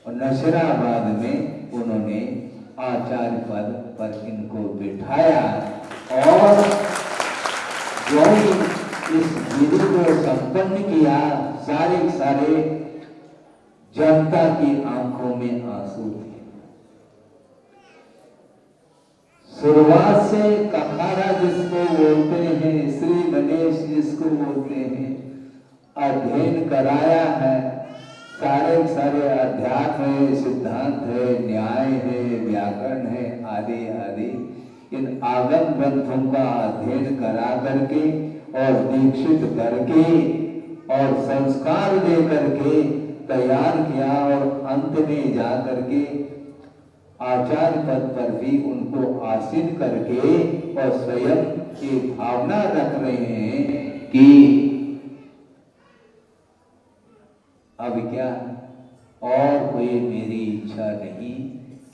और नशराबाद में उन्होंने आचार्य पद पर इनको बिठाया और जो इस विधि को संपन्न किया, सारे जनता की आंखों में आंसू थे। शुरुआत से कखारा जिसको बोलते हैं, श्री गणेश जिसको बोलते हैं, अध्ययन कराया है, सारे अध्यात्म है, सिद्धांत है, न्याय है, व्याकरण है, आदि आदि इन आगम ग्रंथों का अध्ययन करा करके और दीक्षित करके और संस्कार दे करके तैयार किया और अंत में जा करके आचार्य पद पर भी उनको आसीन करके और स्वयं की भावना रख रहे हैं कि अब क्या और कोई मेरी इच्छा नहीं,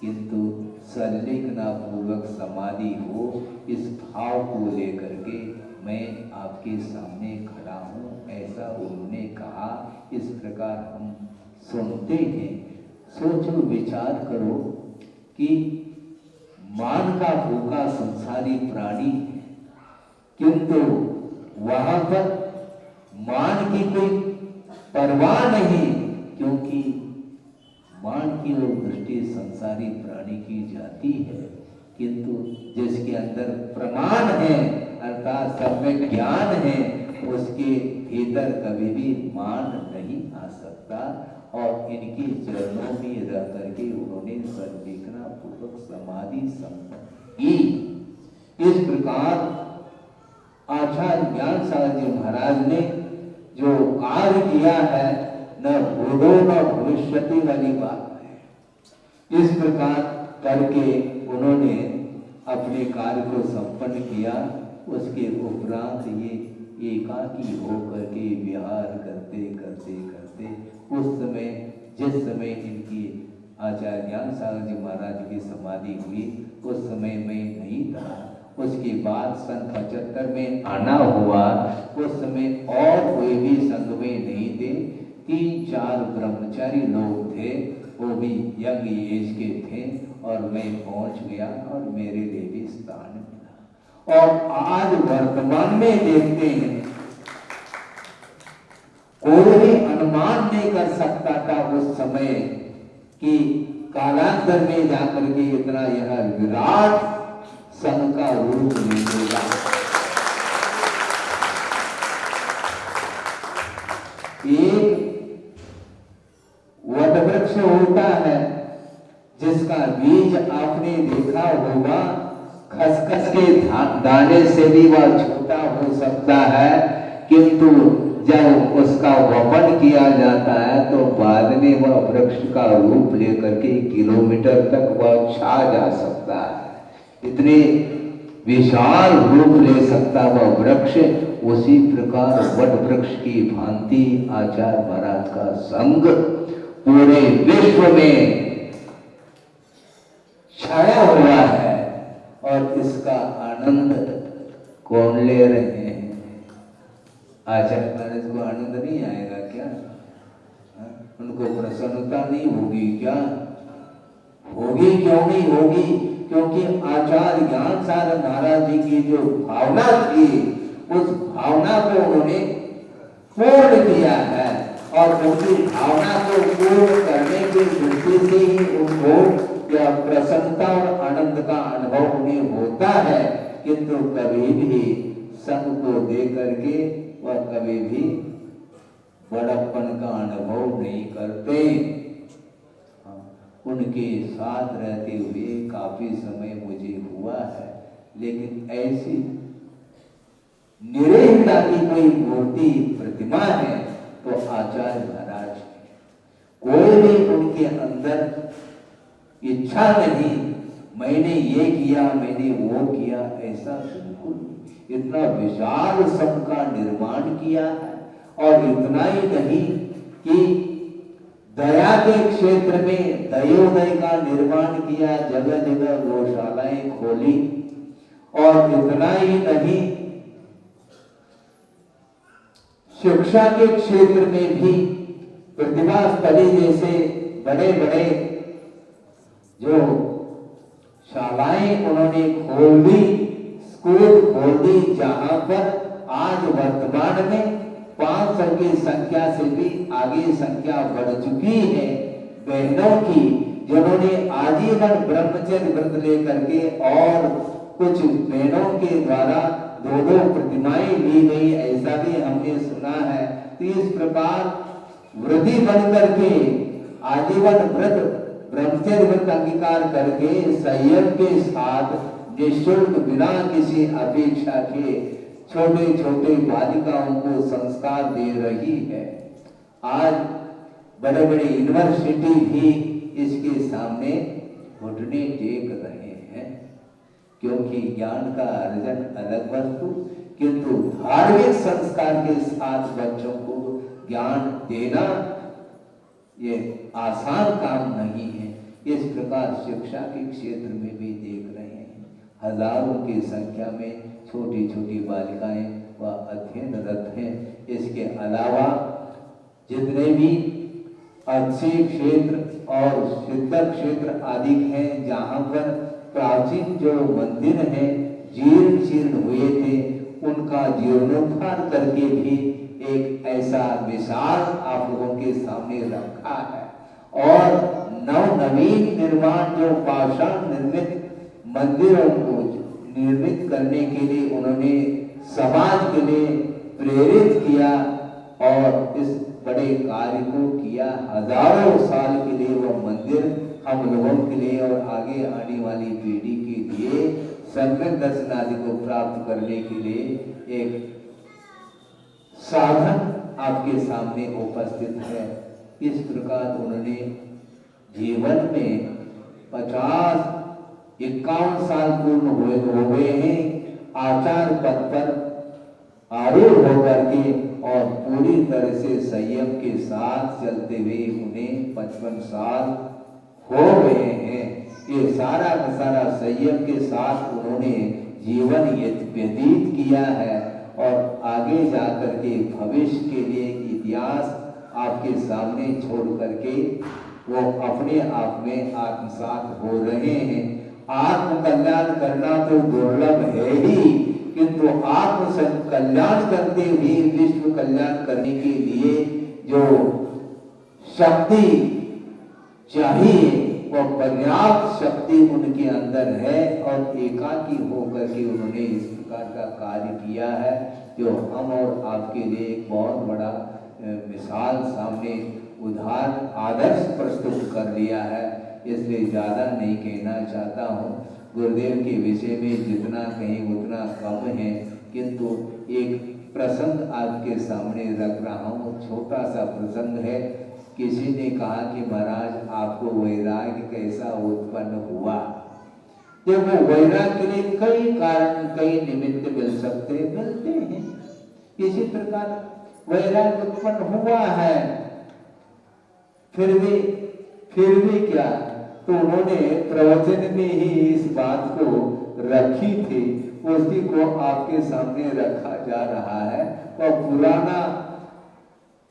किंतु संलिग्ना पूर्वक समाधि हो, इस भाव को लेकर के मैं आपके सामने खड़ा हूँ, ऐसा उन्होंने कहा। इस प्रकार हम सुनते हैं। सोचो विचार करो कि मान का भूखा संसारी प्राणी है, किंतु वहां पर मान की कोई परवाह नहीं, क्योंकि मान की ओर दृष्टि संसारी प्राणी की जाती है, किंतु जिसके अंदर प्रमाण है अर्थात सब में ज्ञान है, उसके भीतर कभी भी मान नहीं आ सकता। और इनके चरणों में रह करके उन्होंने संलिग्ना पूर्वक समाधि संपन्न की। इस प्रकार आचार्य ज्ञान सागर जी महाराज ने जो कार्य किया है, न भूलो न भविष्यति वाली बात है। इस प्रकार करके उन्होंने अपने कार्य को संपन्न किया। उसके उपरांत ये एकाकी होकर के विहार करते करते करते उस समय जिस समय इनकी आचार्य ज्ञान सागर जी महाराज की समाधि हुई, उस समय में नहीं था। उसके बाद सन 75 में आना हुआ, उस समय और कोई भी संघ में नहीं थे। 3-4 ब्रह्मचारी लोग थे, वो भी यंग एज के थे, और मैं पहुंच गया और मेरे लिए भी स्थान मिला। और आज वर्तमान में देखते हैं, कोई भी अनुमान नहीं कर सकता था उस समय कि कालांतर में जाकर के इतना यह विराट संघ का रूप ले लेगा। एक वटवृक्ष होता है जिसका बीज आपने देखा होगा, खसखस के दाने से भी वह छोटा हो सकता है, किंतु जब उसका वपन किया जाता है तो बाद में वह वृक्ष का रूप लेकर के किलोमीटर तक वह छा जा सकता है। इतने विशाल रूप ले सकता वह वृक्ष। उसी प्रकार वट वृक्ष की भांति आचार्य महाराज का संग पूरे विश्व में छाया हुआ है, और इसका आनंद कौन ले रहे हैं? आचार्य महाराज को आनंद नहीं आएगा क्या? उनको प्रसन्नता नहीं होगी क्या? होगी, क्यों नहीं होगी? क्योंकि आचार्य ज्ञान सागर महाराज जी की जो भावना थी, उस भावना को उन्होंने पूर्ण किया है, और उनकी भावना को पूर्ण करने की दृष्टि से ही उनको यह प्रसन्नता और आनंद का अनुभव उन्हें होता है। किंतु कभी भी संग को दे करके वह कभी भी बड़प्पन का अनुभव नहीं करते। उनके साथ रहते हुए काफी समय मुझे हुआ है, लेकिन ऐसी निरहता की कोई मूर्ति प्रतिमा है तो आचार्य महाराज है। कोई भी उनके अंदर इच्छा नहीं, मैंने ये किया, मैंने वो किया, ऐसा बिल्कुल नहीं। इतना विशाल संघ का निर्माण किया है, और इतना ही नहीं कि दया के क्षेत्र में दयोदय का निर्माण किया, जगह जगह गौशालाएं खोली, और इतना ही नहीं शिक्षा के क्षेत्र में भी प्रतिभा स्थली जैसे बड़े बड़े जो शालाएं उन्होंने खोल दी, स्कूल खोल दी, जहां पर आज वर्तमान में 500 की संख्या से भी आगे संख्या बढ़ चुकी है बहनों की, जिन्होंने आजीवन ब्रह्मचर्य व्रत लेकर के, और कुछ बहनों के द्वारा 2-2 प्रतिमाएं ली गई, ऐसा भी हमने सुना है। तो इस प्रकार व्रती बन करके आजीवन व्रत ब्रह्मचर्य व्रत अंगीकार करके संयम के साथ निःशुल्क बिना किसी अपेक्षा के छोटे छोटे बालिकाओं को संस्कार दे रही है। आज बड़े बड़े यूनिवर्सिटी भी इसके सामने घुटने टेक रहे हैं, क्योंकि ज्ञान का अर्जन अलग वस्तु, किंतु धार्मिक संस्कार के साथ बच्चों को ज्ञान देना ये आसान काम नहीं है। इस प्रकार शिक्षा के क्षेत्र में भी देख रहे हैं, हजारों की संख्या में छोटी छोटी बालिकाएं व अध्ययनरत हैं। इसके अलावा जितने भी अच्छे क्षेत्र और सिद्ध क्षेत्र आदि हैं, जहाँ पर प्राचीन जो मंदिर हैं जीर्ण शीर्ण हुए थे, उनका जीर्णोद्धार करके भी एक ऐसा विशाल आप लोगों के सामने रखा है। और नवनवीन निर्माण जो पाषाण निर्मित मंदिरों को निर्मित करने के लिए उन्होंने समाज के लिए प्रेरित किया और इस बड़े कार्य को किया। हजारों साल के लिए वह मंदिर हम लोगों के लिए और आगे आने वाली पीढ़ी के लिए सम्यक दर्शन आदि को प्राप्त करने के लिए एक साधन आपके सामने उपस्थित है। इस प्रकार उन्होंने जीवन में 50-51 साल पूर्ण हो गए हैं आचार पद पर आरूढ़ होकर के, और पूरी तरह से संयम के साथ चलते हुए उन्हें 55 साल हो गए हैं। ये सारा का सारा संयम के साथ उन्होंने जीवन व्यतीत किया है और आगे जाकर के भविष्य के लिए इतिहास आपके सामने छोड़ करके वो अपने आप में आत्मसात हो रहे हैं। आत्म कल्याण करना तो दुर्लभ है ही, किंतु आत्म कल्याण करते हुए विश्व कल्याण करने के लिए जो शक्ति चाहिए वह पर्याप्त शक्ति उनके अंदर है, और एकाकी होकर के उन्होंने इस प्रकार का कार्य किया है जो हम और आपके लिए एक बहुत बड़ा मिसाल सामने उदाहरण आदर्श प्रस्तुत कर लिया है। इसलिए ज़्यादा नहीं कहना चाहता हूँ। गुरुदेव के विषय में जितना कहीं उतना कम है, किंतु एक प्रसंग आपके सामने रख रहा हूँ। छोटा सा प्रसंग है। किसी ने कहा कि महाराज आपको वैराग्य कैसा उत्पन्न हुआ? देखो, वैराग्य के लिए कई कारण कई निमित्त मिलते हैं। इसी प्रकार वैराग्य उत्पन्न हुआ है, फिर भी क्या, तो उन्होंने प्रवचन में ही इस बात को रखी थी, उसी को आपके सामने रखा जा रहा है। वह पुराना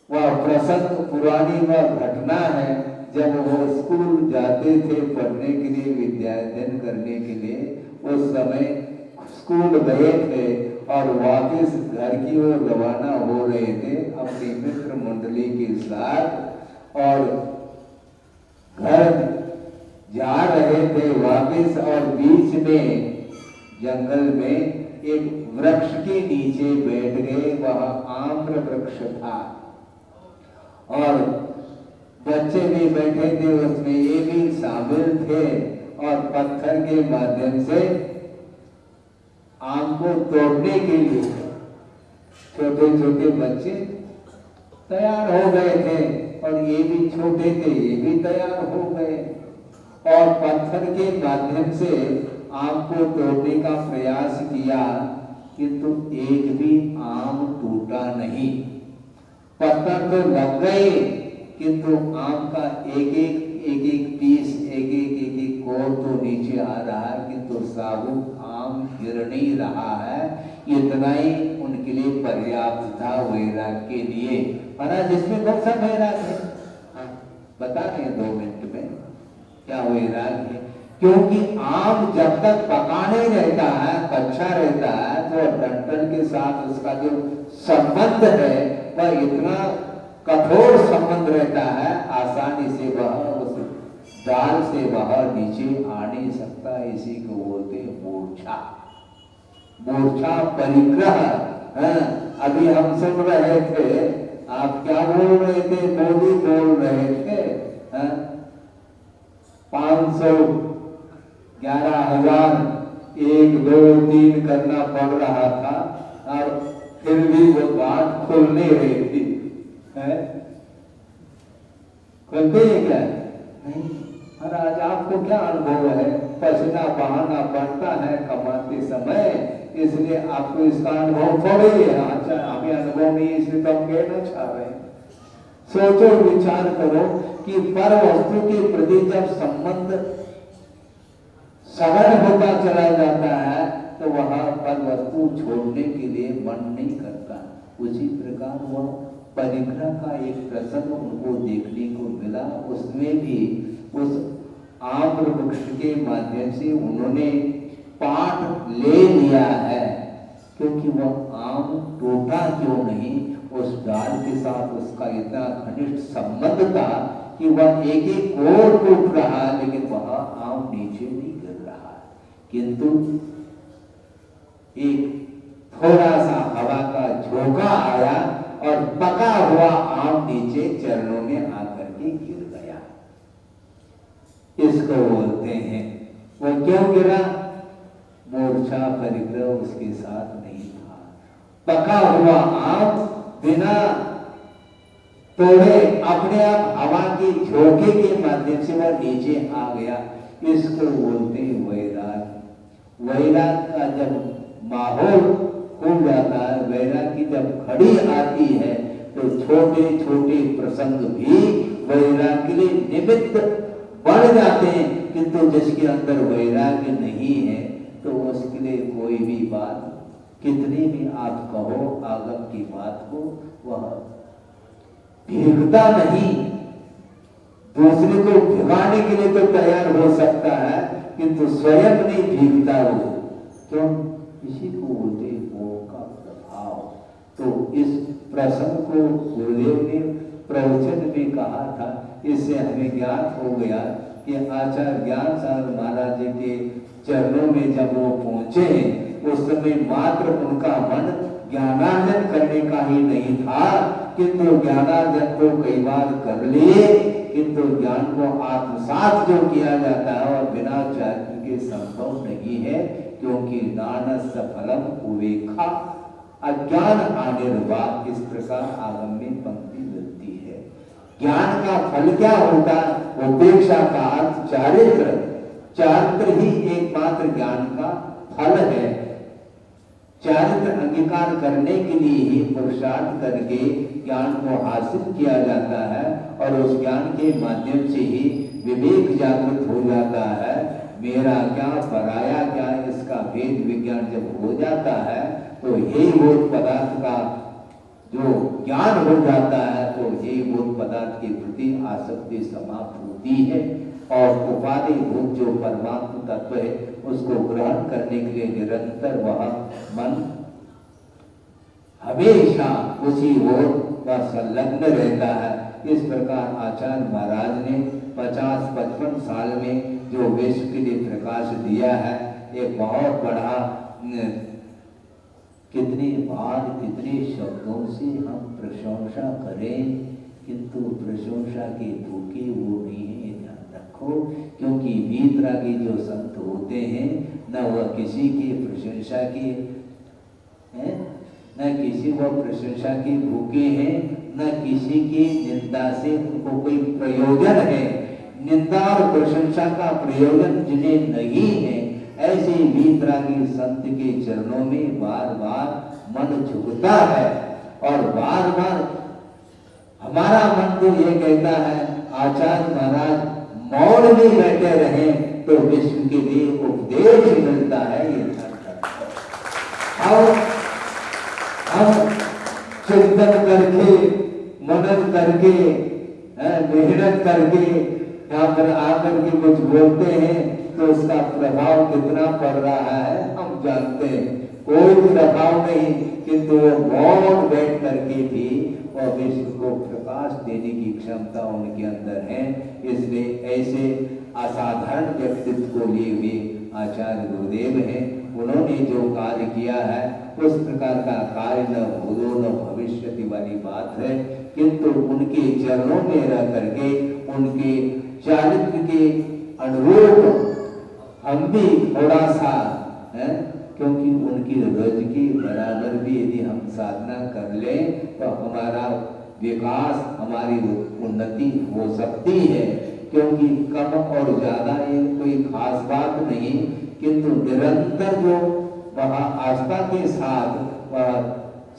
वह प्रसंग, पुरानी वह घटना है जब वो स्कूल जाते थे पढ़ने के लिए, विद्याध्ययन करने के लिए। उस समय स्कूल गए थे और वापस घर की ओर रवाना हो रहे थे अपनी मित्र मंडली के साथ, और घर जा रहे थे वापस, और बीच में जंगल में एक वृक्ष के नीचे बैठ गए। वह आम्र वृक्ष था और बच्चे भी बैठे थे, उसमें ये भी शामिल थे, और पत्थर के माध्यम से आम को तोड़ने के लिए छोटे छोटे बच्चे तैयार हो गए थे, और ये भी छोटे थे, ये भी तैयार हो गए, और पत्थर के माध्यम से आम को तोड़ने का प्रयास किया, किंतु एक भी आम टूटा नहीं। पत्थर तो लग गए, किंतु आम का एक एक पीस, एक एक कोर तो नीचे आ रहा है, किंतु साबुत आम गिर नहीं रहा है। इतना ही उनके लिए पर्याप्त था वैराग्य के लिए। महाराज, इसमें कौन सा वैराग्य है? बता रहे हैं 2 मिनट में क्या वैराग्य है। क्योंकि आम जब तक पका नहीं रहता है, कच्चा रहता है, तो डंठल के साथ उसका जो संबंध है वह इतना कठोर संबंध रहता है, आसानी से वह उस डाल से बाहर नीचे आ नहीं सकता। इसी को बोलते हैं मूर्छा, मूर्छा परिग्रह। अभी हम सुन रहे थे, आप क्या बोल रहे थे? मोदी बोल रहे थे 500, 11,000, 1, 2, 3 करना पड़ रहा था। और फिर भी वो गांठ खोलने रही थी, है खोलते हैं क्या? नहीं। महाराज आपको क्या अनुभव है? पसीना बहाना पड़ता है कमाते समय, इसलिए आपको इसका अनुभव थोड़े है। अच्छा हमें अनुभव नहीं इसलिए तो हम कहना चाह रहे हैं। सोचो विचार करो कि पर वस्तु के प्रति जब संबंध सरल होता चला जाता है तो वहां पर वस्तु छोड़ने के लिए मन नहीं करता। उसी प्रकार वह परिग्रह का एक प्रसंग उनको देखने को मिला। उसमें भी उस आम्र वृक्ष के माध्यम से उन्होंने पाठ ले लिया है, क्योंकि वह आम टूटा क्यों नहीं, उस डाल के साथ उसका इतना घनिष्ठ संबंध था कि वह एक एक ओर टूट रहा है लेकिन वह आम नीचे नहीं गिर रहा, किंतु एक थोड़ा सा हवा का झोंका आया और पका हुआ आम नीचे चरणों में आकर के गिर गया। इसको बोलते हैं, वो क्यों गिरा? मूर्छा परिग्रह उसके साथ नहीं था। पका हुआ आम बिना तोड़े अपने आप हवा के झोंके के माध्यम से वह नीचे आ गया। इसको बोलते हैं वैराग। वैराग का जब माहौल खुल जाता है, वैराग की जब घड़ी आती है तो छोटे छोटे प्रसंग भी वैराग के लिए निमित्त बढ़ जाते हैं, किंतु जिसके अंदर वैराग्य नहीं है तो उसके लिए कोई भी बात कितनी भी आप कहो आगम की बात को, वह भीगता नहीं। दूसरे को भिगाने के लिए तो तैयार हो सकता है किंतु स्वयं नहीं भीगता वो। क्यों? इसी को बोलते मोह का प्रभाव। तो इस प्रसंग को गुरुदेव ने प्रवचन में कहा था। इससे हमें ज्ञात हो गया कि आचार्य ज्ञान सागर महाराज जी के चरणों में जब वो पहुंचे उस समय मात्र उनका मन ज्ञानार्जन करने का ही नहीं था, किंतु ज्ञानार्जन को कई बार कर लिए, किंतु ज्ञान को आत्मसात जो किया जाता है और बिना चार्य के संभव नहीं है, क्योंकि नानस फलम उवेखा अज्ञान आनिर्वाण। इस प्रकार आगम में पंक्ति मिलती है। ज्ञान का फल क्या होता? उपेक्षा का अर्थ चारित्र। चारित्र ही एकमात्र ज्ञान का फल है। चारित्र अंगीकार करने के लिए ही पुरुषार्थ करके ज्ञान को हासिल किया जाता है और उस ज्ञान के माध्यम से ही विवेक जागृत हो जाता है। मेरा क्या पराया क्या, इसका भेद विज्ञान जब हो जाता है तो यही बोध पदार्थ का जो ज्ञान हो जाता है तो यही बोध पदार्थ के प्रति आसक्ति समाप्त होती है और उपाधि भूत जो परमात्मा तत्व है उसको ग्रहण करने के लिए निरंतर वह मन हमेशा उसी ओर वह संलग्न रहता है। इस प्रकार आचार्य महाराज ने 50-55 साल में जो विश्व के लिए प्रकाश दिया है, एक बहुत बड़ा, कितनी बार कितने शब्दों से हम प्रशंसा करें, किंतु प्रशंसा के धोखे वो नहीं है, ध्यान रखो। क्योंकि वीतरागी जो संत होते हैं न वह किसी की प्रशंसा के हैं, न किसी को प्रशंसा के भूखे हैं, न किसी की निंदा से उनको कोई प्रयोजन है। निंदा और प्रशंसा का प्रयोजन जिन्हें नहीं है, ऐसे वीतरागी संत के चरणों में बार बार मन झुकता है और बार बार हमारा मन तो ये कहता है आचार्य महाराज मौन में बैठे रहे तो विश्व के लिए उपदेश मिलता है। ये और हम चिंतन करके मनन करके मेहनत करके यहाँ पर आकर के कुछ बोलते हैं तो उसका प्रभाव कितना पड़ रहा है हम जानते हैं। कोई प्रभाव नहीं, किंतु वो मौन बैठ करके भी और विश्व को प्रकाश देने की क्षमता उनके अंदर है। इसलिए ऐसे असाधारण व्यक्तित्व को लिए हुए आचार्य गुरुदेव हैं। उन्होंने जो कार्य किया है उस प्रकार का कार्य न भूलो न भविष्यति वाली बात है, किंतु उनके चरणों में रह करके उनके चारित्र के अनुरूप हम भी थोड़ा सा क्योंकि उनकी रोज की बराबर भी यदि हम साधना कर लें तो हमारा विकास, हमारी उन्नति हो सकती है। क्योंकि कम और ज्यादा ये कोई खास बात नहीं, किंतु निरंतर जो वह आस्था के साथ वह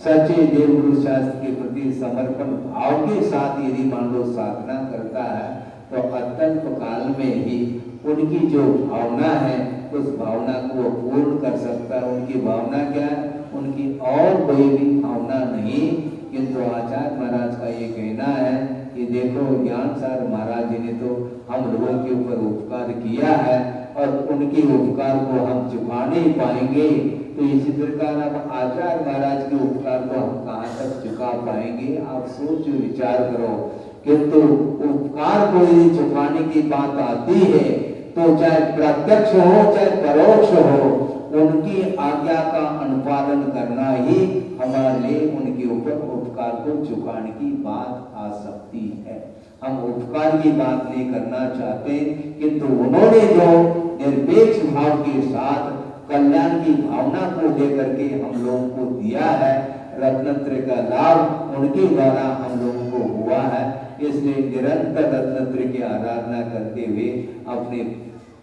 सच्चे देवगुरु शास्त्र के प्रति समर्पण भाव के साथ यदि मान लो साधना करता है तो अत्यंत काल में ही उनकी जो भावना है उस भावना को वो पूर्ण कर सकता है। उनकी भावना क्या है? उनकी और कोई भी भावना नहीं, किंतु आचार्य महाराज का ये कहना है कि देखो ज्ञान सागर महाराज जी ने तो हम लोगों के ऊपर उपकार किया है और उनके उपकार को हम चुका नहीं पाएंगे। तो इसी प्रकार अब आचार्य महाराज के उपकार को हम कहाँ तक चुका पाएंगे? आप सोचो, विचार करो। किंतु उपकार को यदि चुकाने की बात आती है तो चाहे प्रत्यक्ष हो चाहे परोक्ष हो, उनकी आज्ञा का अनुपालन करना ही हमारे लिए उनके ऊपर उपकार को चुकाने की बात आ सकती है। हम उपकार की बात नहीं करना चाहते, किंतु उन्होंने जो निरपेक्ष भाव के साथ कल्याण की भावना को लेकर के हम लोगों को दिया है, रत्नत्रय का लाभ उनके द्वारा हम लोगों को हुआ है। इसलिए निरंतर रत्नत्रय की आराधना करते हुए अपने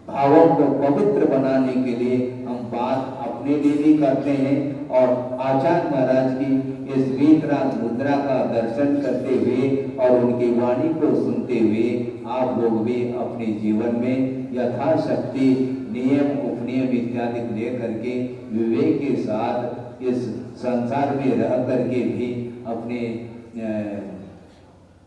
भावों को पवित्र बनाने के लिए हम बात अपने लिए भी करते हैं और आचार्य महाराज की इस वीतराग मुद्रा का दर्शन करते हुए और उनकी वाणी को सुनते हुए आप लोग भी अपने जीवन में यथाशक्ति नियम उपनियम इत्यादि ले करके विवेक के साथ इस संसार में रह करके भी अपने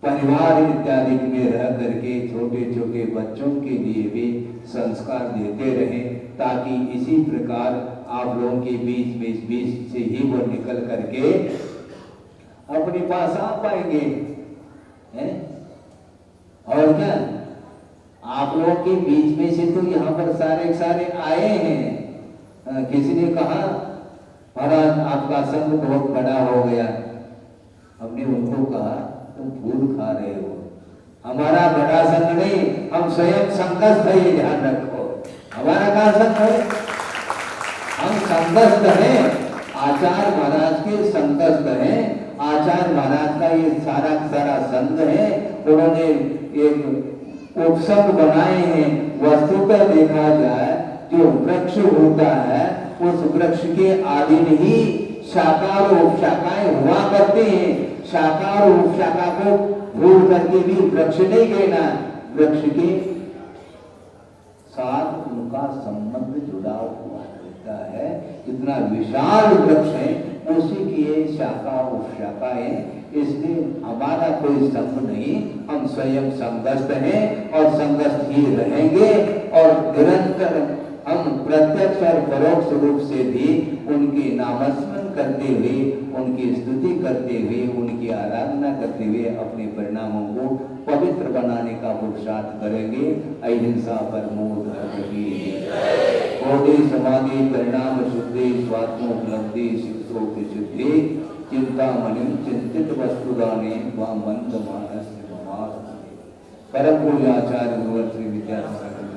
परिवार इत्यादि में रह करके छोटे छोटे बच्चों के लिए भी संस्कार देते रहें, ताकि इसी प्रकार आप लोगों के बीच से ही वो निकल करके अपने पास आ पाएंगे, हैं? और क्या आप लोगों के बीच में से तो यहाँ पर सारे आए हैं। किसी ने कहा महाराज आपका संग बहुत बड़ा हो गया। हमने उनको कहा तुम फूल खा रहे हो, हमारा बड़ा संग नहीं, हम स्वयं संगस्थ है, ये ध्यान रखो। हमारा कहाँ संग है? हम संगस्थ हैं, आचार्य महाराज के संगस्थ हैं। आचार्य महाराज का ये सारा संग है। उन्होंने एक उपसंग बनाए हैं। वस्तुतः देखा जाए जो वृक्ष होता है उस वृक्ष के आदि में ही शाखा और उपशाखाएं हुआ करते हैं। शाखा और उपशाखा को भूल करके भी वृक्ष नहीं कहना, वृक्ष के साथ उनका संबंध जुड़ा हुआ रहता है। इतना विशाल वृक्ष है, उसी की ये शाखा उपशाखा है। इसलिए हमारा कोई संग नहीं, हम स्वयं संगस्थ हैं और संगस्थ ही रहेंगे। और निरंतर हम प्रत्यक्ष और परोक्ष रूप से भी उनके नामस्मरण करते हुए, उनकी स्तुति करते हुए, उनकी आराधना करते हुए अपने परिणामों को पवित्र बनाने का पुरुषार्थ करेंगे। अहिंसा परमो धर्म की बोधि समाधि परिणाम शुद्धि स्वात्मोपलब्धि शिक्षो की शुद्धि चिंता मणि चिंतित वस्तुदाने व मंद मानस परम पूज्य आचार्य गुरुवर श्री विद्यासागर